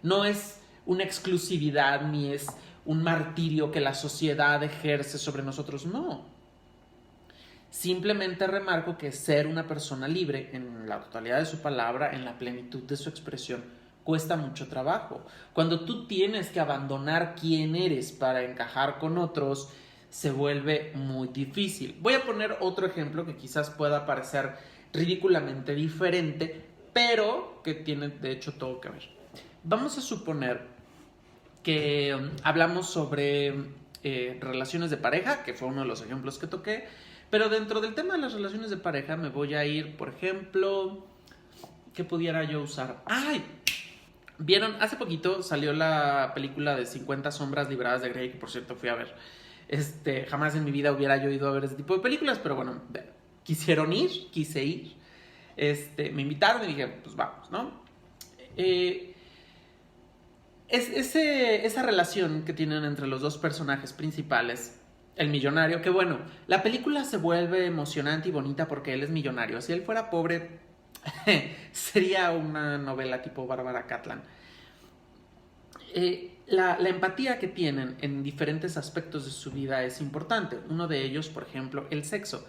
[SPEAKER 1] No es una exclusividad ni es un martirio que la sociedad ejerce sobre nosotros, no. Simplemente remarco que ser una persona libre en la totalidad de su palabra, en la plenitud de su expresión, cuesta mucho trabajo. Cuando tú tienes que abandonar quién eres para encajar con otros, se vuelve muy difícil. Voy a poner otro ejemplo que quizás pueda parecer ridículamente diferente, pero que tiene de hecho todo que ver. Vamos a suponer que hablamos sobre relaciones de pareja, que fue uno de los ejemplos que toqué, pero dentro del tema de las relaciones de pareja me voy a ir, por ejemplo, ¿qué pudiera yo usar? ¡Ay! ¿Vieron? Hace poquito salió la película de 50 sombras liberadas de Grey, que por cierto fui a ver. Jamás en mi vida hubiera yo ido a ver ese tipo de películas, pero bueno, quise ir. Me invitaron y dije, pues vamos, ¿no? Esa relación que tienen entre los dos personajes principales, el millonario, que bueno, la película se vuelve emocionante y bonita porque él es millonario. Si él fuera pobre, sería una novela tipo Bárbara Catlán. La empatía que tienen en diferentes aspectos de su vida es importante. Uno de ellos, por ejemplo, el sexo.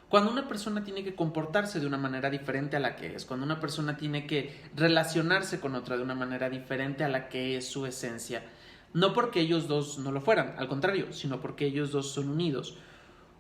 [SPEAKER 1] Cuando una persona tiene que comportarse de una manera diferente a la que es, cuando una persona tiene que relacionarse con otra de una manera diferente a la que es su esencia, no porque ellos dos no lo fueran, al contrario, sino porque ellos dos son unidos.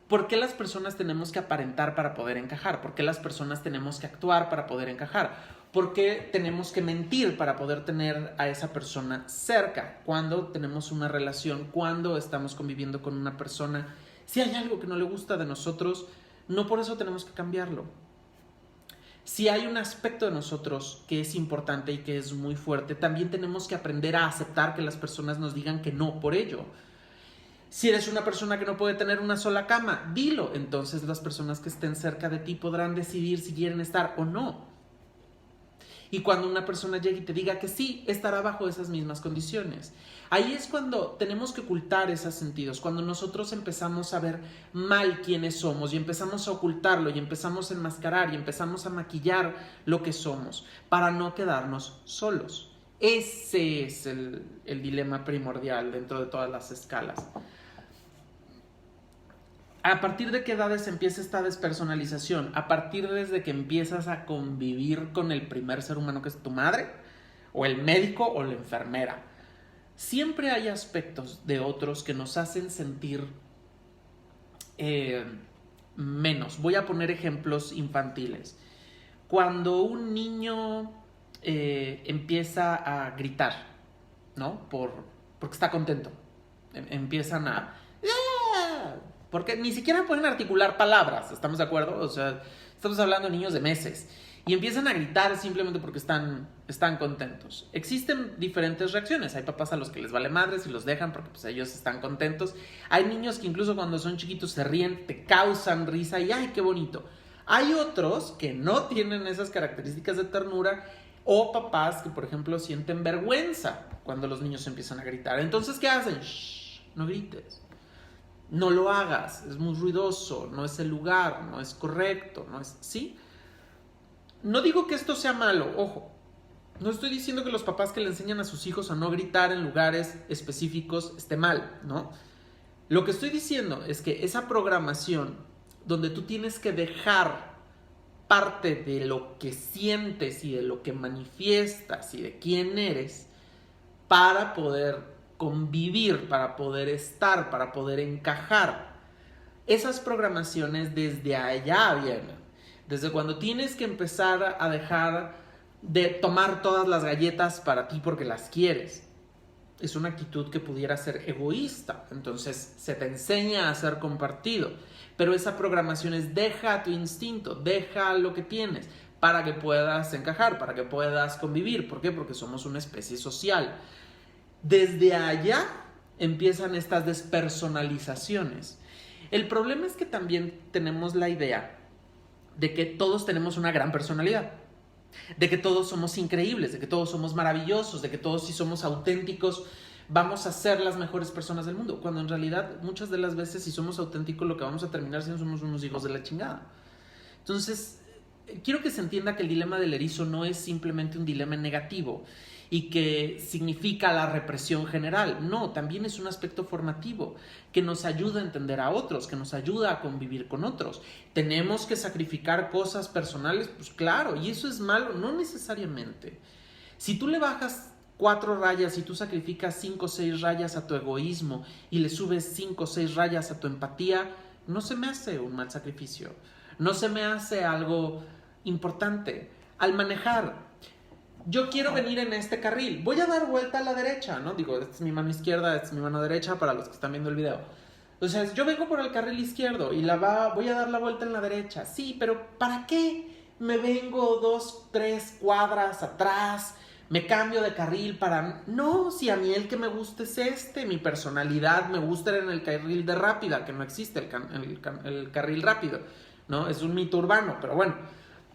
[SPEAKER 1] ¿Por qué las personas tenemos que aparentar para poder encajar? ¿Por qué las personas tenemos que actuar para poder encajar? ¿Por qué tenemos que mentir para poder tener a esa persona cerca? Cuando tenemos una relación, cuando estamos conviviendo con una persona, si hay algo que no le gusta de nosotros, no por eso tenemos que cambiarlo. Si hay un aspecto de nosotros que es importante y que es muy fuerte, también tenemos que aprender a aceptar que las personas nos digan que no por ello. Si eres una persona que no puede tener una sola cama, dilo. Entonces las personas que estén cerca de ti podrán decidir si quieren estar o no. Y cuando una persona llegue y te diga que sí, estará bajo esas mismas condiciones. Ahí es cuando tenemos que ocultar esos sentidos, cuando nosotros empezamos a ver mal quiénes somos y empezamos a ocultarlo y empezamos a enmascarar y empezamos a maquillar lo que somos para no quedarnos solos. Ese es el dilema primordial dentro de todas las escalas. ¿A partir de qué edades empieza esta despersonalización? A partir desde que empiezas a convivir con el primer ser humano que es tu madre, o el médico, o la enfermera. Siempre hay aspectos de otros que nos hacen sentir menos. Voy a poner ejemplos infantiles. Cuando un niño empieza a gritar, ¿no? Porque está contento. Empiezan a... Porque ni siquiera pueden articular palabras, ¿estamos de acuerdo? O sea, estamos hablando de niños de meses. Y empiezan a gritar simplemente porque están contentos. Existen diferentes reacciones. Hay papás a los que les vale madres y los dejan porque pues, ellos están contentos. Hay niños que incluso cuando son chiquitos se ríen, te causan risa y ¡ay, qué bonito! Hay otros que no tienen esas características de ternura o papás que, por ejemplo, sienten vergüenza cuando los niños empiezan a gritar. Entonces, ¿qué hacen? Shh, no grites. No lo hagas, es muy ruidoso, no es el lugar, no es correcto, no es... ¿Sí? No digo que esto sea malo, ojo. No estoy diciendo que los papás que le enseñan a sus hijos a no gritar en lugares específicos esté mal, ¿no? Lo que estoy diciendo es que esa programación donde tú tienes que dejar parte de lo que sientes y de lo que manifiestas y de quién eres para poder convivir, para poder estar, para poder encajar. Esas programaciones desde allá vienen. Desde cuando tienes que empezar a dejar de tomar todas las galletas para ti porque las quieres. Es una actitud que pudiera ser egoísta. Entonces se te enseña a ser compartido. Pero esa programación es deja tu instinto, deja lo que tienes para que puedas encajar, para que puedas convivir. ¿Por qué? Porque somos una especie social. Desde allá empiezan estas despersonalizaciones. El problema es que también tenemos la idea de que todos tenemos una gran personalidad, de que todos somos increíbles, de que todos somos maravillosos, de que todos si somos auténticos vamos a ser las mejores personas del mundo, cuando en realidad muchas de las veces si somos auténticos lo que vamos a terminar siendo somos unos hijos de la chingada. Entonces, quiero que se entienda que el dilema del erizo no es simplemente un dilema negativo y que significa la represión general. No, también es un aspecto formativo que nos ayuda a entender a otros, que nos ayuda a convivir con otros. ¿Tenemos que sacrificar cosas personales? Pues claro, y eso es malo, no necesariamente. Si tú le bajas 4 rayas y tú sacrificas 5 o 6 rayas a tu egoísmo y le subes 5 o 6 rayas a tu empatía, no se me hace un mal sacrificio. No se me hace algo importante. Al manejar, yo quiero venir en este carril, voy a dar vuelta a la derecha, ¿no? Digo, esta es mi mano izquierda, esta es mi mano derecha para los que están viendo el video. O sea, yo vengo por el carril izquierdo y voy a dar la vuelta en la derecha. Sí, pero ¿para qué me vengo 2, 3 cuadras atrás me cambio de carril para... No, si a mí el que me gusta es mi personalidad me gusta en el carril de rápida, que no existe el carril rápido, ¿no? Es un mito urbano, pero bueno,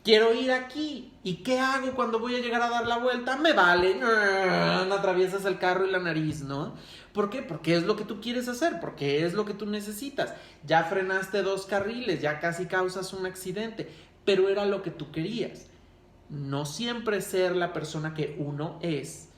[SPEAKER 1] quiero ir aquí. ¿Y qué hago cuando voy a llegar a dar la vuelta? Me vale, no atraviesas el carro y la nariz, ¿no? ¿Por qué? Porque es lo que tú quieres hacer, porque es lo que tú necesitas. Ya frenaste 2 carriles, ya casi causas un accidente, pero era lo que tú querías. No siempre ser la persona que uno es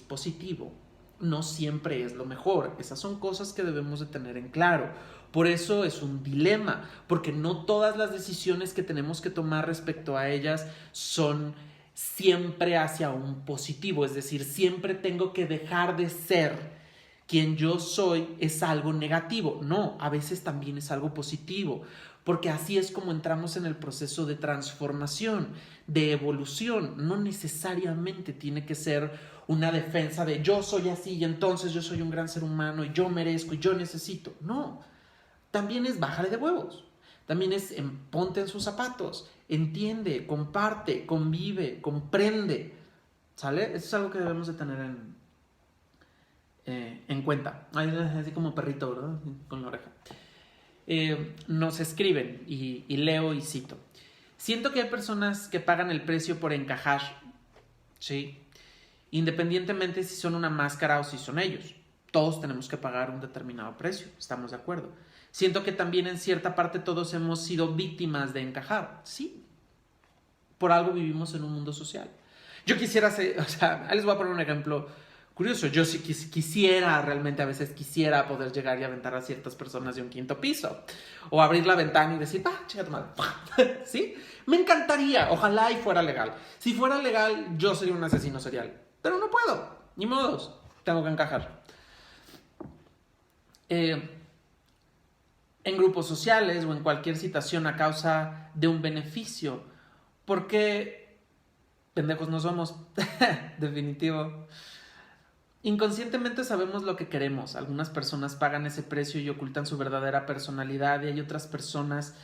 [SPEAKER 1] positivo. No siempre es lo mejor. Esas son cosas que debemos de tener en claro. Por eso es un dilema, porque no todas las decisiones que tenemos que tomar respecto a ellas son siempre hacia un positivo. Es decir, siempre tengo que dejar de ser quien yo soy es algo negativo. No, a veces también es algo positivo, porque así es como entramos en el proceso de transformación, de evolución. No necesariamente tiene que ser una defensa de yo soy así y entonces yo soy un gran ser humano y yo merezco y yo necesito. No, también es bájale de huevos. También es ponte en sus zapatos, entiende, comparte, convive, comprende. ¿Sale? Eso es algo que debemos de tener en cuenta. Así como perrito, ¿verdad? Con la oreja. Nos escriben y leo y cito. Siento que hay personas que pagan el precio por encajar, ¿sí? Independientemente si son una máscara o si son ellos. Todos tenemos que pagar un determinado precio, estamos de acuerdo. Siento que también en cierta parte todos hemos sido víctimas de encajar, sí. Por algo vivimos en un mundo social. Yo quisiera ser, les voy a poner un ejemplo curioso. Yo sí quisiera, realmente a veces quisiera poder llegar y aventar a ciertas personas de un 5º piso. O abrir la ventana y decir, chica tu madre. ¿Sí? Me encantaría, ojalá y fuera legal. Si fuera legal, yo sería un asesino serial. Pero no puedo, ni modos. Tengo que encajar. En grupos sociales o en cualquier situación a causa de un beneficio. Porque pendejos no somos. Definitivo. Inconscientemente sabemos lo que queremos. Algunas personas pagan ese precio y ocultan su verdadera personalidad, y hay otras personas,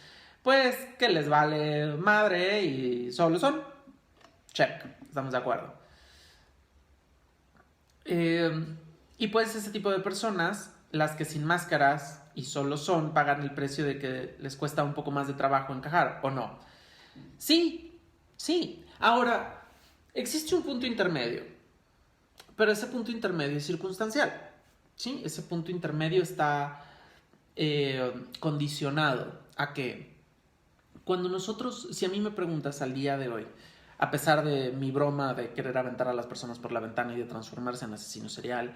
[SPEAKER 1] pues, que les vale madre y solo son. Check, estamos de acuerdo. Y pues ese tipo de personas, las que sin máscaras y solo son, pagan el precio de que les cuesta un poco más de trabajo encajar, ¿o no? Sí, sí. Ahora, existe un punto intermedio. Pero ese punto intermedio es circunstancial, ¿sí? Ese punto intermedio está condicionado a que cuando nosotros, si a mí me preguntas al día de hoy, a pesar de mi broma de querer aventar a las personas por la ventana y de transformarse en asesino serial,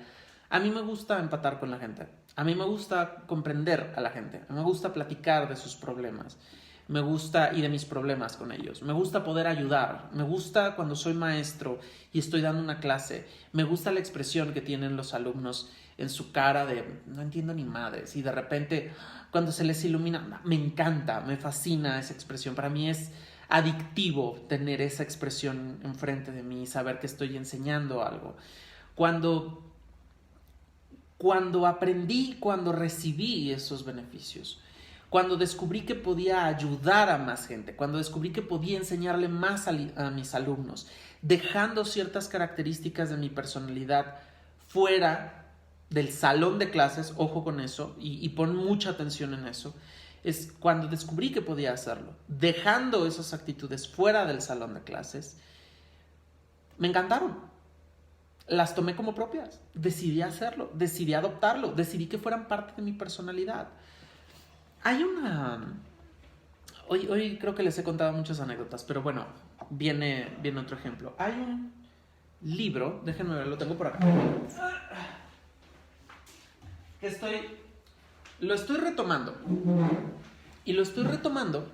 [SPEAKER 1] a mí me gusta empatar con la gente, a mí me gusta comprender a la gente, a mí me gusta platicar de sus problemas. Me gusta, y de mis problemas con ellos. Me gusta poder ayudar. Me gusta cuando soy maestro y estoy dando una clase. Me gusta la expresión que tienen los alumnos en su cara de no entiendo ni madres. Y de repente, cuando se les ilumina, me encanta, me fascina esa expresión. Para mí es adictivo tener esa expresión enfrente de mí y saber que estoy enseñando algo. Cuando aprendí, cuando recibí esos beneficios. Cuando descubrí que podía ayudar a más gente, cuando descubrí que podía enseñarle más a mis alumnos, dejando ciertas características de mi personalidad fuera del salón de clases, ojo con eso, y pon mucha atención en eso, es cuando descubrí que podía hacerlo, dejando esas actitudes fuera del salón de clases, me encantaron. Las tomé como propias, decidí hacerlo, decidí adoptarlo, decidí que fueran parte de mi personalidad. Hay una... Hoy creo que les he contado muchas anécdotas, pero bueno, viene otro ejemplo. Hay un libro, déjenme ver, lo tengo por acá, que lo estoy retomando. Y lo estoy retomando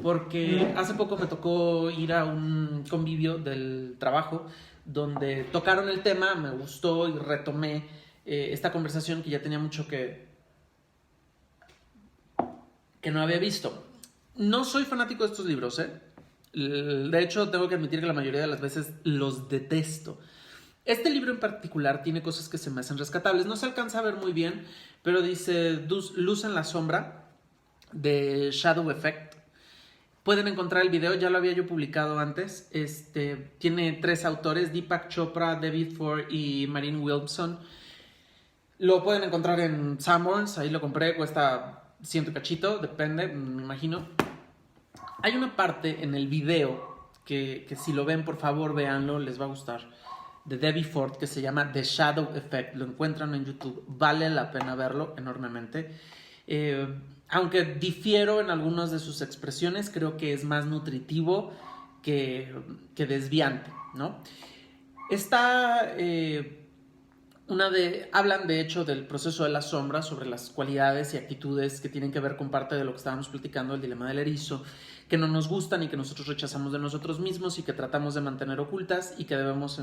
[SPEAKER 1] porque hace poco me tocó ir a un convivio del trabajo donde tocaron el tema, me gustó y retomé esta conversación que ya tenía mucho que no había visto. No soy fanático de estos libros, ¿eh? De hecho, tengo que admitir que la mayoría de las veces los detesto. Este libro en particular tiene cosas que se me hacen rescatables. No se alcanza a ver muy bien, pero dice Luz en la sombra, de Shadow Effect. Pueden encontrar el video, ya lo había yo publicado antes. Tiene 3 autores, Deepak Chopra, David Ford y Marine Wilson. Lo pueden encontrar en Sanborns, ahí lo compré, cuesta 100 cachito, depende, me imagino. Hay una parte en el video que si lo ven, por favor, véanlo, les va a gustar, de Debbie Ford, que se llama The Shadow Effect. Lo encuentran en YouTube, vale la pena verlo enormemente. Aunque difiero en algunas de sus expresiones, creo que es más nutritivo que desviante, ¿no? Hablan de hecho del proceso de la sombra, sobre las cualidades y actitudes que tienen que ver con parte de lo que estábamos platicando, el dilema del erizo, que no nos gustan y que nosotros rechazamos de nosotros mismos y que tratamos de mantener ocultas y que debemos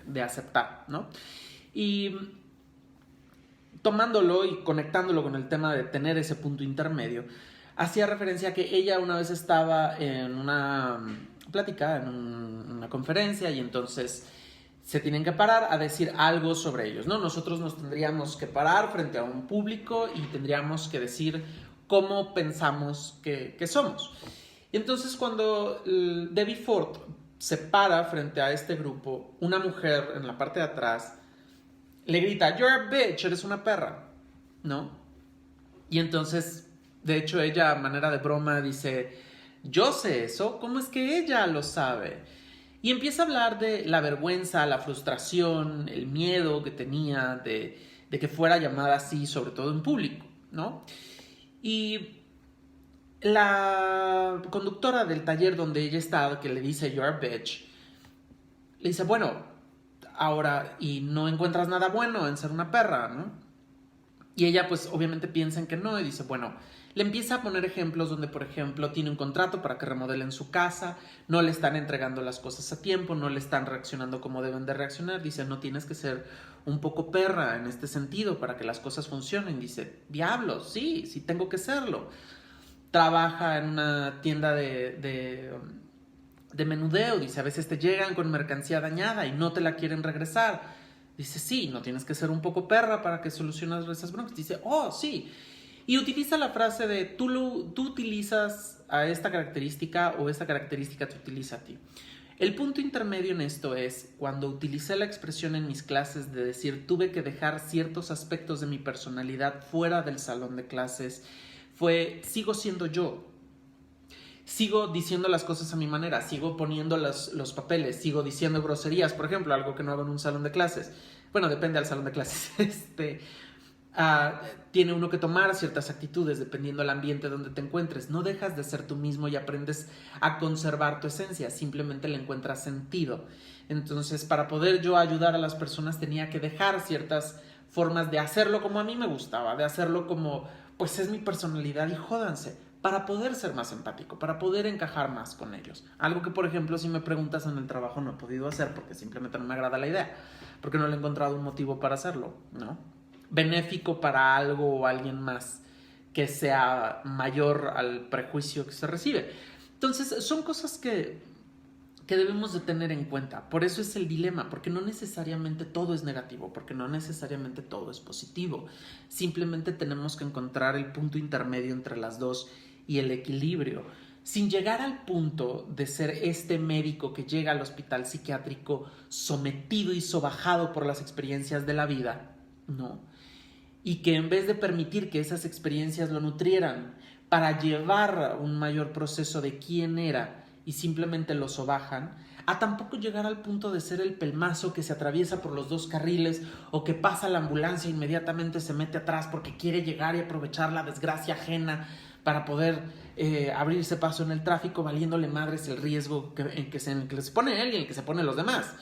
[SPEAKER 1] de aceptar, ¿no? Y tomándolo y conectándolo con el tema de tener ese punto intermedio, hacía referencia a que ella una vez estaba en una plática, en una conferencia, y entonces se tienen que parar a decir algo sobre ellos, ¿no? Nosotros nos tendríamos que parar frente a un público y tendríamos que decir cómo pensamos que somos. Y entonces cuando Debbie Ford se para frente a este grupo, una mujer en la parte de atrás le grita, "You're a bitch, eres una perra", ¿no? Y entonces, de hecho, ella a manera de broma dice, "Yo sé eso, ¿cómo es que ella lo sabe?" Y empieza a hablar de la vergüenza, la frustración, el miedo que tenía de que fuera llamada así, sobre todo en público, ¿no? Y la conductora del taller donde ella está, que le dice, "You're a bitch", le dice, "Bueno, ahora, y no encuentras nada bueno en ser una perra", ¿no? Y ella pues obviamente piensa en que no, y dice, bueno, le empieza a poner ejemplos donde, por ejemplo, tiene un contrato para que remodelen su casa, no le están entregando las cosas a tiempo, no le están reaccionando como deben de reaccionar. Dice, no tienes que ser un poco perra en este sentido para que las cosas funcionen. Dice, diablos, sí tengo que serlo. Trabaja en una tienda de menudeo, dice, a veces te llegan con mercancía dañada y no te la quieren regresar. Dice, sí, no tienes que ser un poco perra para que soluciones esas broncas. Dice, oh, sí. Y utiliza la frase de tú utilizas a esta característica o esta característica te utiliza a ti. El punto intermedio en esto es cuando utilicé la expresión en mis clases de decir tuve que dejar ciertos aspectos de mi personalidad fuera del salón de clases, sigo siendo yo. Sigo diciendo las cosas a mi manera, sigo poniendo los papeles, sigo diciendo groserías, por ejemplo, algo que no hago en un salón de clases. Bueno, depende del salón de clases. Tiene uno que tomar ciertas actitudes dependiendo del ambiente donde te encuentres. No dejas de ser tú mismo y aprendes a conservar tu esencia, simplemente le encuentras sentido. Entonces, para poder yo ayudar a las personas tenía que dejar ciertas formas de hacerlo como a mí me gustaba, de hacerlo como, pues es mi personalidad y jódanse, para poder ser más empático, para poder encajar más con ellos. Algo que, por ejemplo, si me preguntas en el trabajo no he podido hacer porque simplemente no me agrada la idea, porque no le he encontrado un motivo para hacerlo, ¿no? Benéfico para algo o alguien más que sea mayor al prejuicio que se recibe. Entonces, son cosas que debemos de tener en cuenta. Por eso es el dilema, porque no necesariamente todo es negativo, porque no necesariamente todo es positivo. Simplemente tenemos que encontrar el punto intermedio entre las dos y el equilibrio, sin llegar al punto de ser este médico que llega al hospital psiquiátrico sometido y sobajado por las experiencias de la vida, ¿no? Y que en vez de permitir que esas experiencias lo nutrieran para llevar un mayor proceso de quién era y simplemente lo sobajan, a tampoco llegar al punto de ser el pelmazo que se atraviesa por los dos carriles o que pasa la ambulancia e inmediatamente se mete atrás porque quiere llegar y aprovechar la desgracia ajena para poder abrirse paso en el tráfico, valiéndole madres el riesgo en el que se pone él y en el que se ponen los demás.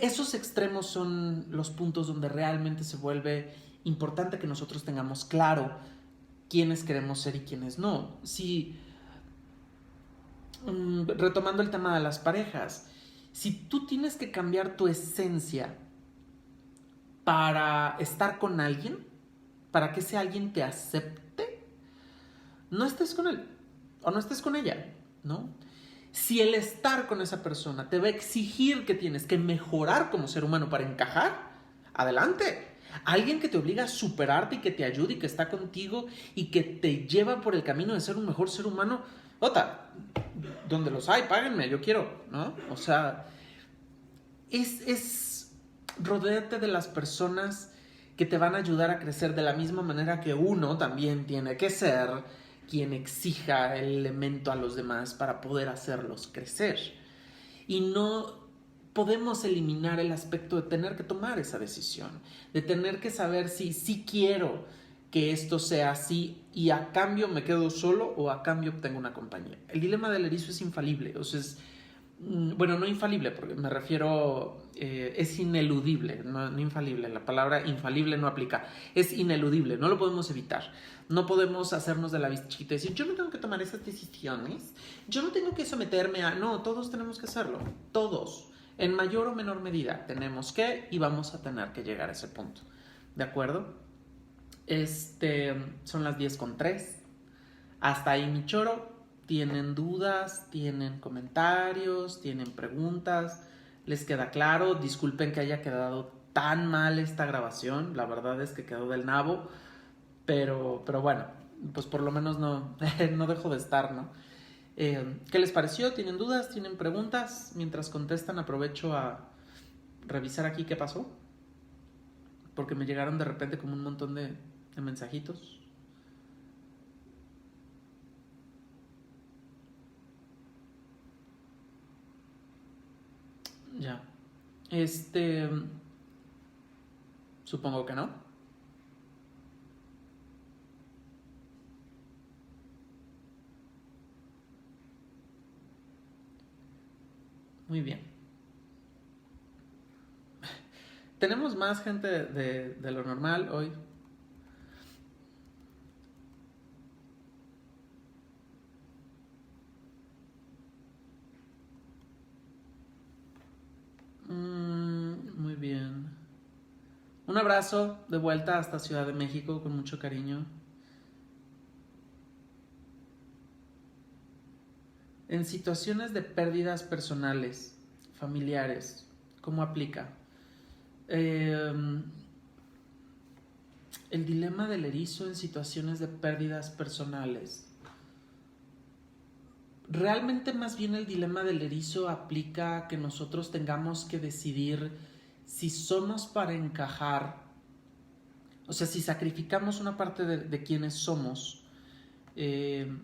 [SPEAKER 1] Esos extremos son los puntos donde realmente se vuelve importante que nosotros tengamos claro quiénes queremos ser y quiénes no. Si, retomando el tema de las parejas, si tú tienes que cambiar tu esencia para estar con alguien, para que ese alguien te acepte, no estés con él o no estés con ella, ¿no? Si el estar con esa persona te va a exigir que tienes que mejorar como ser humano para encajar, adelante. Alguien que te obliga a superarte y que te ayude y que está contigo y que te lleva por el camino de ser un mejor ser humano. Ota, donde los hay, páguenme, yo quiero, ¿no? O sea, es rodéate de las personas que te van a ayudar a crecer de la misma manera que uno también tiene que ser quien exija el elemento a los demás para poder hacerlos crecer. Y no podemos eliminar el aspecto de tener que tomar esa decisión, de tener que saber si sí quiero que esto sea así y a cambio me quedo solo o a cambio obtengo una compañía. El dilema del erizo es infalible, o sea, bueno, no infalible, porque me refiero, es ineludible, no infalible, la palabra infalible no aplica, es ineludible, no lo podemos evitar, no podemos hacernos de la vista chiquita y decir, yo no tengo que tomar esas decisiones, yo no tengo que someterme a, no, todos tenemos que hacerlo, todos, en mayor o menor medida, tenemos que y vamos a tener que llegar a ese punto, ¿de acuerdo? Son las 10:03, hasta ahí mi choro. ¿Tienen dudas? ¿Tienen comentarios? ¿Tienen preguntas? ¿Les queda claro? Disculpen que haya quedado tan mal esta grabación. La verdad es que quedó del nabo. Pero bueno, pues por lo menos no, no dejo de estar, ¿no? ¿Qué les pareció? ¿Tienen dudas? ¿Tienen preguntas? Mientras contestan, aprovecho a revisar aquí qué pasó. Porque me llegaron de repente como un montón de mensajitos. Ya. Supongo que no. Muy bien. Tenemos más gente de lo normal hoy. Muy bien. Un abrazo de vuelta hasta Ciudad de México con mucho cariño. En situaciones de pérdidas personales, familiares, ¿cómo aplica? El dilema del erizo en situaciones de pérdidas personales. Realmente más bien el dilema del erizo aplica que nosotros tengamos que decidir si somos para encajar, o sea, si sacrificamos una parte de quienes somos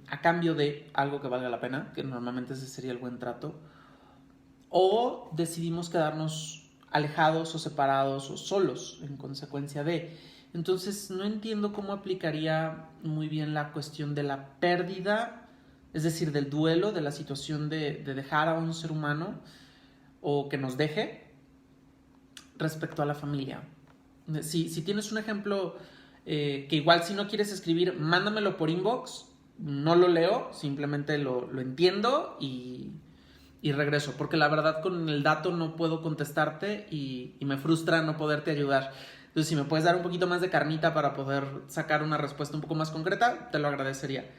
[SPEAKER 1] a cambio de algo que valga la pena, que normalmente ese sería el buen trato, o decidimos quedarnos alejados o separados o solos en consecuencia de. Entonces no entiendo cómo aplicaría muy bien la cuestión de la pérdida, es decir, del duelo, de la situación de dejar a un ser humano o que nos deje respecto a la familia. Si tienes un ejemplo que igual si no quieres escribir, mándamelo por inbox, no lo leo, simplemente lo entiendo y regreso, porque la verdad con el dato no puedo contestarte y me frustra no poderte ayudar. Entonces si me puedes dar un poquito más de carnita para poder sacar una respuesta un poco más concreta, te lo agradecería.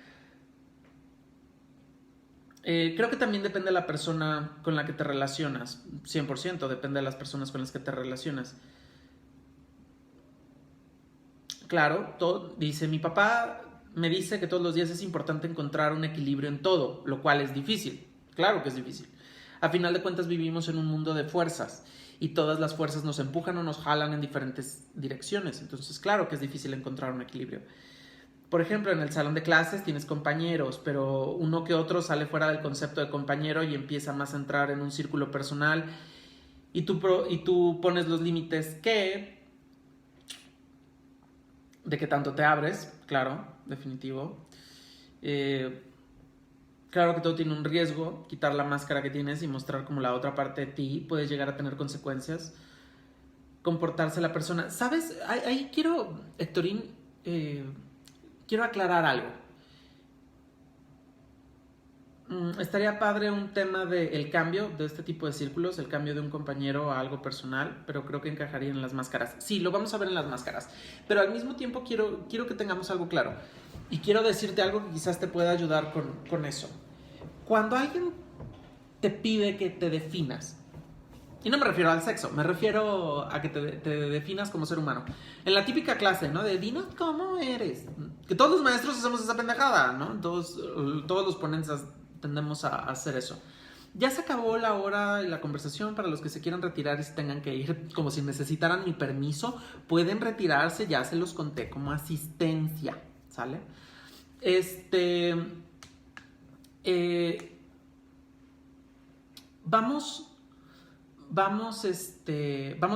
[SPEAKER 1] Creo que también depende de la persona con la que te relacionas, 100% depende de las personas con las que te relacionas. Claro, dice, mi papá me dice que todos los días es importante encontrar un equilibrio en todo, lo cual es difícil. Claro que es difícil. A final de cuentas vivimos en un mundo de fuerzas y todas las fuerzas nos empujan o nos jalan en diferentes direcciones. Entonces, claro que es difícil encontrar un equilibrio. Por ejemplo, en el salón de clases tienes compañeros, pero uno que otro sale fuera del concepto de compañero y empieza más a entrar en un círculo personal y tú pones los límites de que tanto te abres, claro, definitivo. Claro que todo tiene un riesgo, quitar la máscara que tienes y mostrar como la otra parte de ti puede llegar a tener consecuencias. Comportarse la persona. ¿Sabes? Ahí quiero, Héctorín, quiero aclarar algo. Estaría padre un tema del cambio de este tipo de círculos, el cambio de un compañero a algo personal, pero creo que encajaría en las máscaras. Sí, lo vamos a ver en las máscaras, pero al mismo tiempo quiero que tengamos algo claro y quiero decirte algo que quizás te pueda ayudar con eso. Cuando alguien te pide que te definas, Y no me refiero al sexo, me refiero a que te definas como ser humano. En la típica clase, ¿no? De dinos cómo eres. Que todos los maestros hacemos esa pendejada, ¿no? Todos los ponentes tendemos a hacer eso. Ya se acabó la hora y la conversación. Para los que se quieran retirar y se tengan que ir, como si necesitaran mi permiso, pueden retirarse, ya se los conté como asistencia, ¿sale? Vamos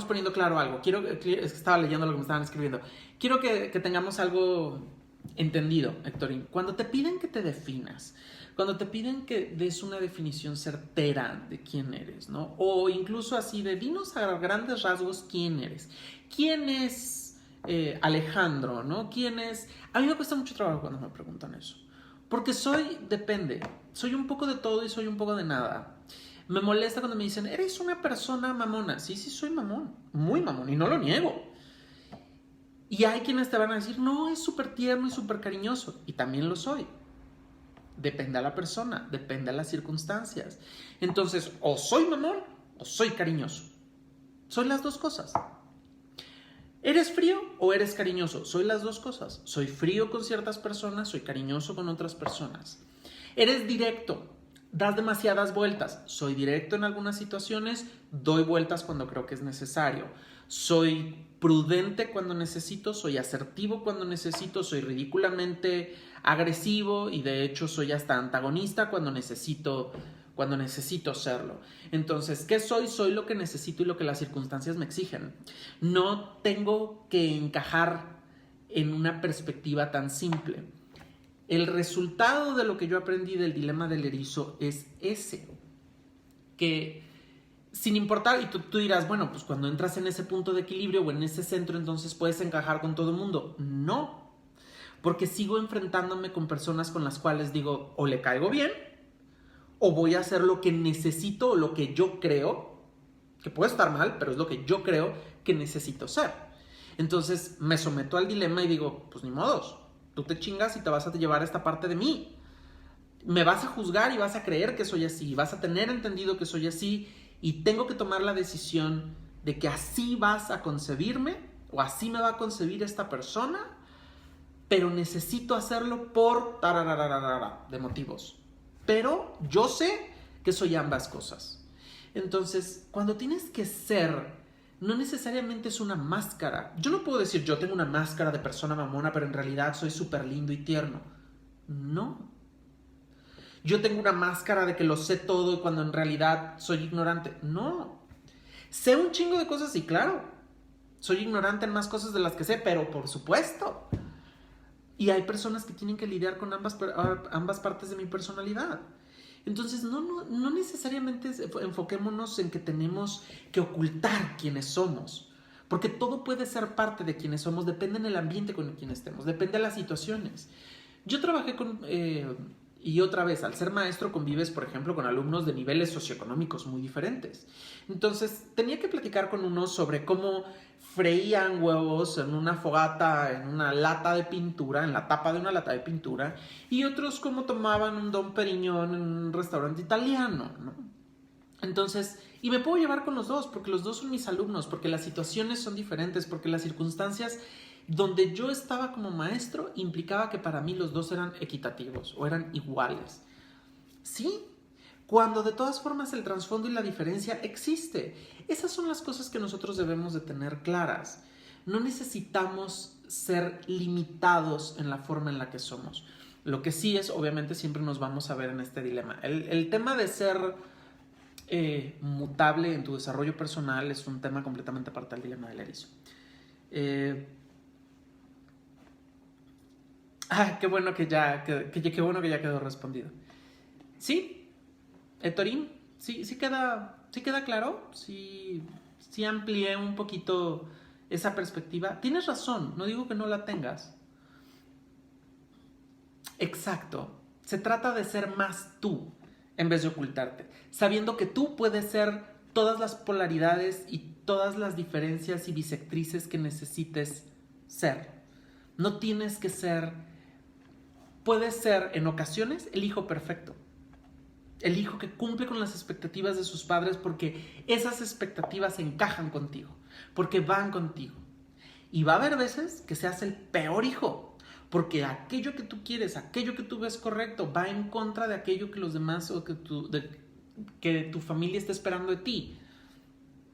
[SPEAKER 1] poniendo claro algo. Estaba leyendo lo que me estaban escribiendo. Quiero que tengamos algo entendido, Héctorín. Cuando te piden que te definas, cuando te piden que des una definición certera de quién eres, ¿no? O incluso así de dinos a grandes rasgos quién eres. ¿Quién es Alejandro, ¿no? ¿Quién es? A mí me cuesta mucho trabajo cuando me preguntan eso. Porque depende. Soy un poco de todo y soy un poco de nada. Me molesta cuando me dicen, eres una persona mamona. Sí, soy mamón. Muy mamón. Y no lo niego. Y hay quienes te van a decir, no, es súper tierno y súper cariñoso. Y también lo soy. Depende a la persona. Depende a las circunstancias. Entonces, o soy mamón o soy cariñoso. Soy las dos cosas. ¿Eres frío o eres cariñoso? Soy las dos cosas. Soy frío con ciertas personas, soy cariñoso con otras personas. ¿Eres directo? Das demasiadas vueltas. Soy directo en algunas situaciones, doy vueltas cuando creo que es necesario. Soy prudente cuando necesito, soy asertivo cuando necesito, soy ridículamente agresivo y de hecho soy hasta antagonista cuando necesito serlo. Entonces, ¿qué soy? Soy lo que necesito y lo que las circunstancias me exigen. No tengo que encajar en una perspectiva tan simple. El resultado de lo que yo aprendí del dilema del erizo es ese, que sin importar, y tú dirás, bueno, pues cuando entras en ese punto de equilibrio o en ese centro, entonces puedes encajar con todo el mundo. No, porque sigo enfrentándome con personas con las cuales digo, o le caigo bien, o voy a hacer lo que necesito o lo que yo creo, que puede estar mal, pero es lo que yo creo que necesito ser. Entonces me someto al dilema y digo, pues ni modos, tú te chingas y te vas a llevar esta parte de mí. Me vas a juzgar y vas a creer que soy así, vas a tener entendido que soy así y tengo que tomar la decisión de que así vas a concebirme o así me va a concebir esta persona, pero necesito hacerlo por tararararara de motivos. Pero yo sé que soy ambas cosas. Entonces, cuando tienes que ser, no necesariamente es una máscara. Yo no puedo decir, yo tengo una máscara de persona mamona, pero en realidad soy súper lindo y tierno. No. Yo tengo una máscara de que lo sé todo y cuando en realidad soy ignorante. No. Sé un chingo de cosas y claro, soy ignorante en más cosas de las que sé, pero por supuesto. Y hay personas que tienen que lidiar con ambas partes de mi personalidad. Entonces, no necesariamente enfoquémonos en que tenemos que ocultar quiénes somos. Porque todo puede ser parte de quienes somos, depende del ambiente con el quien estemos, depende de las situaciones. Yo trabajé y otra vez, al ser maestro convives, por ejemplo, con alumnos de niveles socioeconómicos muy diferentes. Entonces, tenía que platicar con unos sobre cómo freían huevos en una fogata, en una lata de pintura, en la tapa de una lata de pintura, y otros cómo tomaban un Don Periñón en un restaurante italiano, ¿no? Entonces, y me puedo llevar con los dos, porque los dos son mis alumnos, porque las situaciones son diferentes, porque las circunstancias donde yo estaba como maestro implicaba que para mí los dos eran equitativos o eran iguales. Sí, cuando de todas formas el trasfondo y la diferencia existe. Esas son las cosas que nosotros debemos de tener claras. No necesitamos ser limitados en la forma en la que somos. Lo que sí es, obviamente, siempre nos vamos a ver en este dilema. El tema de ser mutable en tu desarrollo personal es un tema completamente aparte del dilema del erizo. Qué bueno qué bueno que ya quedó respondido. Sí, Torín, sí queda claro, sí amplié un poquito esa perspectiva. Tienes razón, no digo que no la tengas. Exacto, se trata de ser más tú en vez de ocultarte, sabiendo que tú puedes ser todas las polaridades y todas las diferencias y bisectrices que necesites ser. No tienes que ser, puedes ser en ocasiones el hijo perfecto. El hijo que cumple con las expectativas de sus padres porque esas expectativas encajan contigo, porque van contigo. Y va a haber veces que seas el peor hijo, porque aquello que tú quieres, aquello que tú ves correcto, va en contra de aquello que los demás o que tu familia está esperando de ti.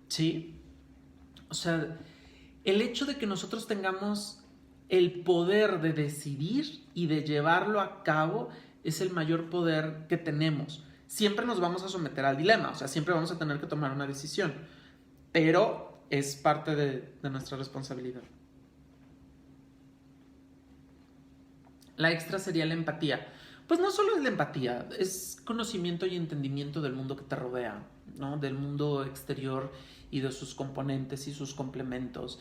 [SPEAKER 1] ¿Sí? O sea, el hecho de que nosotros tengamos el poder de decidir y de llevarlo a cabo es el mayor poder que tenemos. Siempre nos vamos a someter al dilema, o sea, siempre vamos a tener que tomar una decisión, pero es parte de nuestra responsabilidad. La extra sería la empatía. Pues no solo es la empatía, es conocimiento y entendimiento del mundo que te rodea, ¿no? Del mundo exterior y de sus componentes y sus complementos.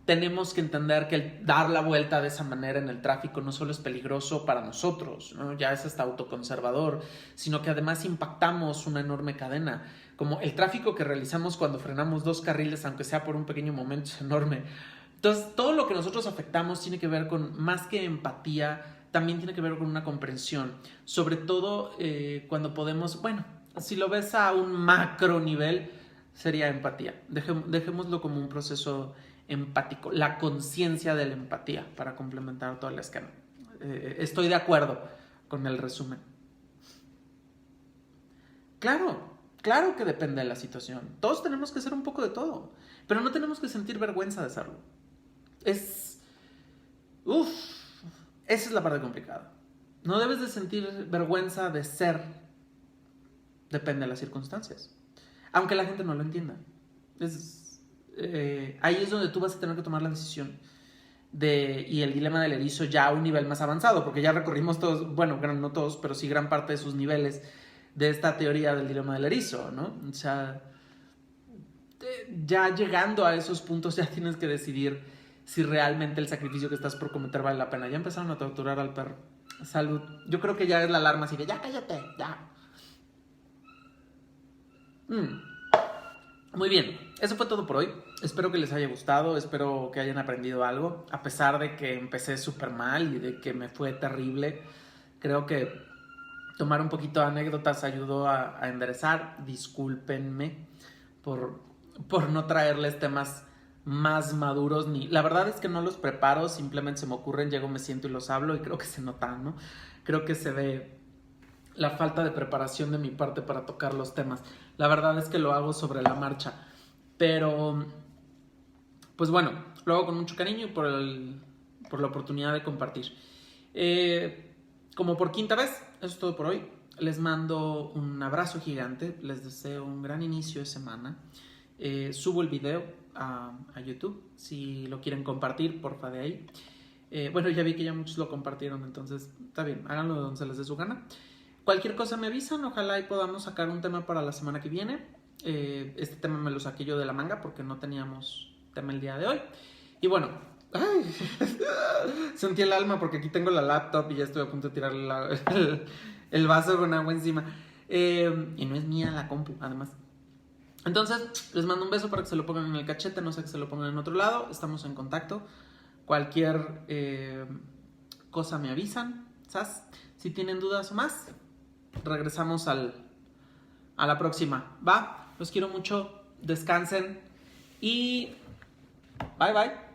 [SPEAKER 1] Tenemos que entender que el dar la vuelta de esa manera en el tráfico no solo es peligroso para nosotros, ¿no? Ya es hasta autoconservador, sino que además impactamos una enorme cadena. Como el tráfico que realizamos cuando frenamos 2 carriles, aunque sea por un pequeño momento, es enorme. Entonces, todo lo que nosotros afectamos tiene que ver con, más que empatía, también tiene que ver con una comprensión. Sobre todo cuando podemos, bueno, si lo ves a un macro nivel, sería empatía. Dejémoslo como un proceso empático, la conciencia de la empatía, para complementar todo el esquema. Estoy de acuerdo con el resumen. Claro que depende de la situación. Todos tenemos que hacer un poco de todo, pero no tenemos que sentir vergüenza de hacerlo. Esa es la parte complicada. No debes de sentir vergüenza de ser. Depende de las circunstancias. Aunque la gente no lo entienda. Ahí es donde tú vas a tener que tomar la decisión y el dilema del erizo ya a un nivel más avanzado, porque ya recorrimos todos, bueno, no todos, pero sí gran parte de sus niveles de esta teoría del dilema del erizo, ¿no? O sea, ya llegando a esos puntos ya tienes que decidir si realmente el sacrificio que estás por cometer vale la pena. Ya empezaron a torturar al perro. Salud. Yo creo que ya es la alarma así de ya cállate, ya. Muy bien, eso fue todo por hoy. Espero que les haya gustado, espero que hayan aprendido algo. A pesar de que empecé súper mal y de que me fue terrible, creo que tomar un poquito de anécdotas ayudó a enderezar. Discúlpenme por no traerles temas más maduros. La verdad es que no los preparo, simplemente se me ocurren, llego, me siento y los hablo, y creo que se notan, ¿no? Creo que se ve la falta de preparación de mi parte para tocar los temas. La verdad es que lo hago sobre la marcha, pero pues bueno, lo hago con mucho cariño y por la oportunidad de compartir. Como por quinta vez, eso es todo por hoy. Les mando un abrazo gigante, les deseo un gran inicio de semana. Subo el video a YouTube, si lo quieren compartir, porfa, de ahí. Bueno, ya vi que ya muchos lo compartieron, entonces está bien, háganlo donde se les dé su gana. Cualquier cosa me avisan, ojalá y podamos sacar un tema para la semana que viene. Este tema me lo saqué yo de la manga porque no teníamos tema el día de hoy. Y bueno, sentí el alma porque aquí tengo la laptop y ya estoy a punto de tirarle el vaso con agua encima. Y no es mía la compu, además. Entonces, les mando un beso para que se lo pongan en el cachete, no sé, que se lo pongan en otro lado. Estamos en contacto. Cualquier cosa me avisan, ¿sabes? Si tienen dudas o más, regresamos a la próxima. ¿Va? Los quiero mucho, descansen y bye bye.